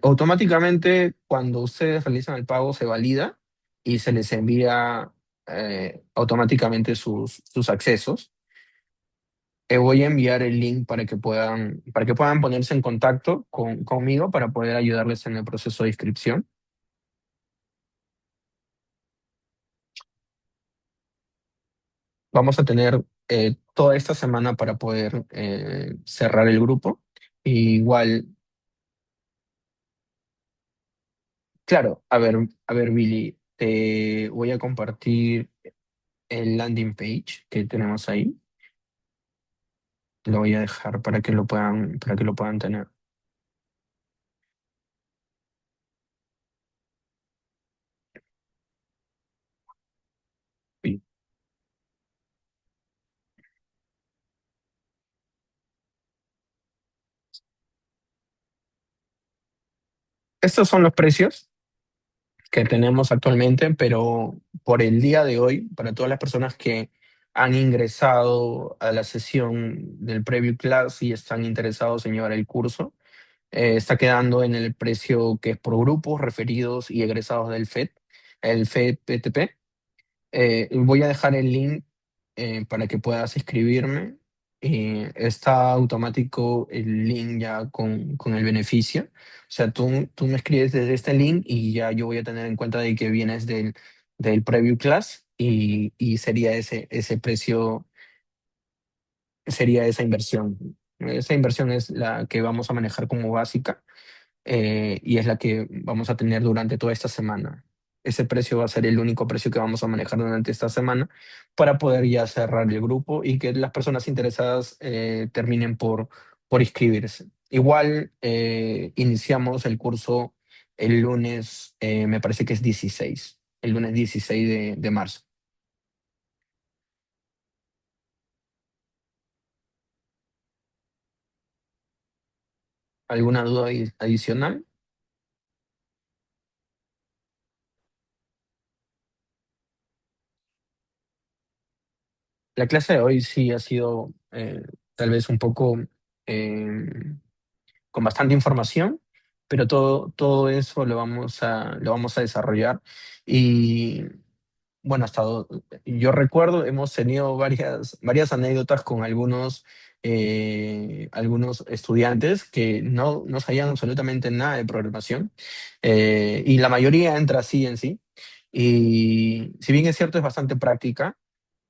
Automáticamente, cuando ustedes realizan el pago, se valida y se les envía automáticamente sus accesos. Voy a enviar el link para que puedan ponerse en contacto conmigo para poder ayudarles en el proceso de inscripción. Vamos a tener toda esta semana para poder cerrar el grupo. Igual, claro, a ver, Billy, te voy a compartir el landing page que tenemos ahí. Lo voy a dejar para que lo puedan tener. Sí. Estos son los precios que tenemos actualmente, pero por el día de hoy, para todas las personas que han ingresado a la sesión del preview class y están interesados en llevar el curso, está quedando en el precio que es por grupos, referidos y egresados del el FED PTP. Voy a dejar el link para que puedas escribirme. Está automático el link ya con el beneficio. O sea, tú me escribes desde este link y ya yo voy a tener en cuenta de que vienes del preview class y sería ese precio, sería esa inversión. Esa inversión es la que vamos a manejar como básica y es la que vamos a tener durante toda esta semana. Ese precio va a ser el único precio que vamos a manejar durante esta semana para poder ya cerrar el grupo y que las personas interesadas terminen por inscribirse. Igual iniciamos el curso el lunes, me parece que es 16, el lunes 16 de marzo. ¿Alguna duda adicional? La clase de hoy sí ha sido tal vez un poco... eh, con bastante información, pero todo eso lo vamos a desarrollar. Y bueno, yo recuerdo, hemos tenido varias anécdotas con algunos estudiantes que no sabían absolutamente nada de programación, y la mayoría entra así en sí. Y si bien es cierto, es bastante práctica,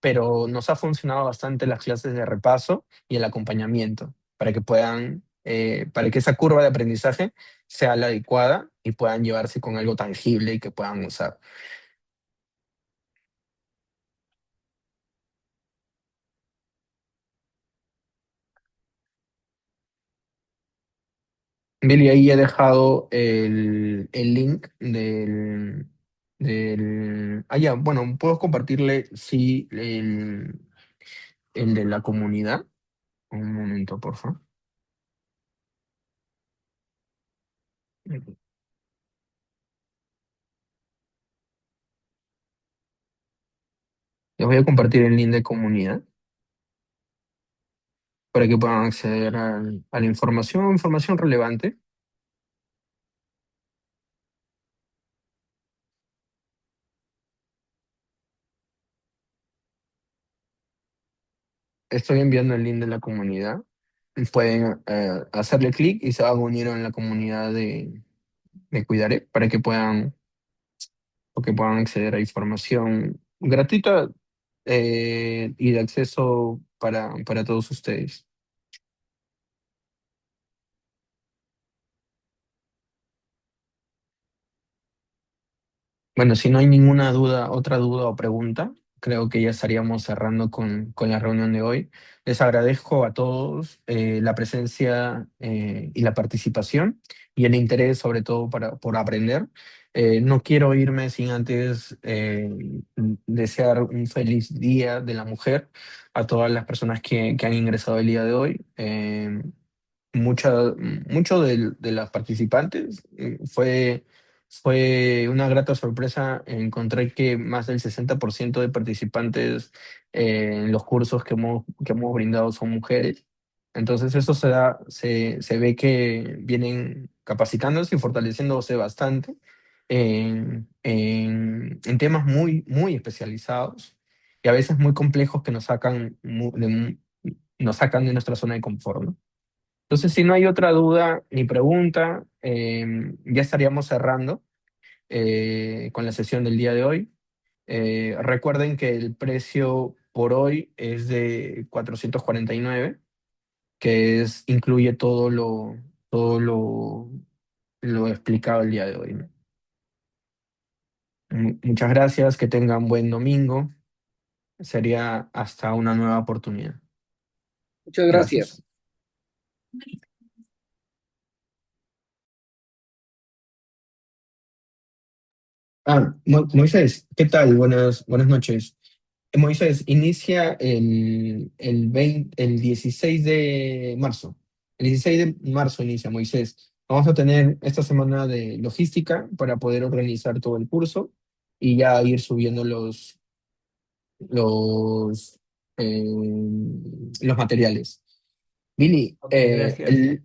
pero nos ha funcionado bastante las clases de repaso y el acompañamiento para que esa curva de aprendizaje sea la adecuada y puedan llevarse con algo tangible y que puedan usar. Billy, ahí he dejado el link ya, bueno, puedo compartirle, sí, el de la comunidad. Un momento, por favor. Les voy a compartir el link de comunidad para que puedan acceder a la información relevante. Estoy enviando el link de la comunidad. Pueden hacerle clic y se van a unir en la comunidad de Cuidaré para que puedan acceder a información gratuita, y de acceso para todos ustedes. Bueno, si no hay ninguna duda, otra duda o pregunta, creo que ya estaríamos cerrando con la reunión de hoy. Les agradezco a todos la presencia y la participación y el interés, sobre todo, por aprender. No quiero irme sin antes desear un feliz Día de la Mujer a todas las personas que han ingresado el día de hoy. Mucha, Mucho de las participantes fue una grata sorpresa. Encontré que más del 60% de participantes en los cursos que hemos brindado son mujeres. Entonces eso se ve que vienen capacitándose y fortaleciéndose bastante en temas muy especializados y a veces muy complejos que nos sacan de nuestra zona de confort, ¿no? Entonces, si no hay otra duda ni pregunta, ya estaríamos cerrando con la sesión del día de hoy. Recuerden que el precio por hoy es de 449, incluye lo explicado el día de hoy, ¿no? Muchas gracias, que tengan buen domingo. Sería hasta una nueva oportunidad. Muchas Gracias. gracias. Moisés, ¿qué tal? Buenas noches. Moisés, inicia el 16 de marzo. El 16 de marzo inicia, Moisés. Vamos a tener esta semana de logística para poder organizar todo el curso y ya ir subiendo los, eh, los materiales. Billy, Ok, gracias.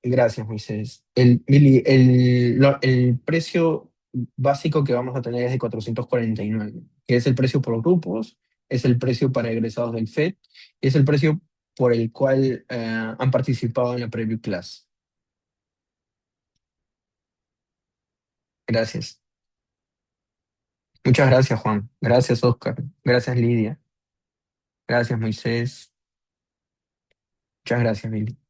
gracias, Moisés. Billy, el precio básico que vamos a tener es de 449, que es el precio por grupos, es el precio para egresados del FED, y es el precio por el cual han participado en la preview class. Gracias. Muchas gracias, Juan. Gracias, Oscar. Gracias, Lidia. Gracias, Moisés. Muchas gracias, Billy.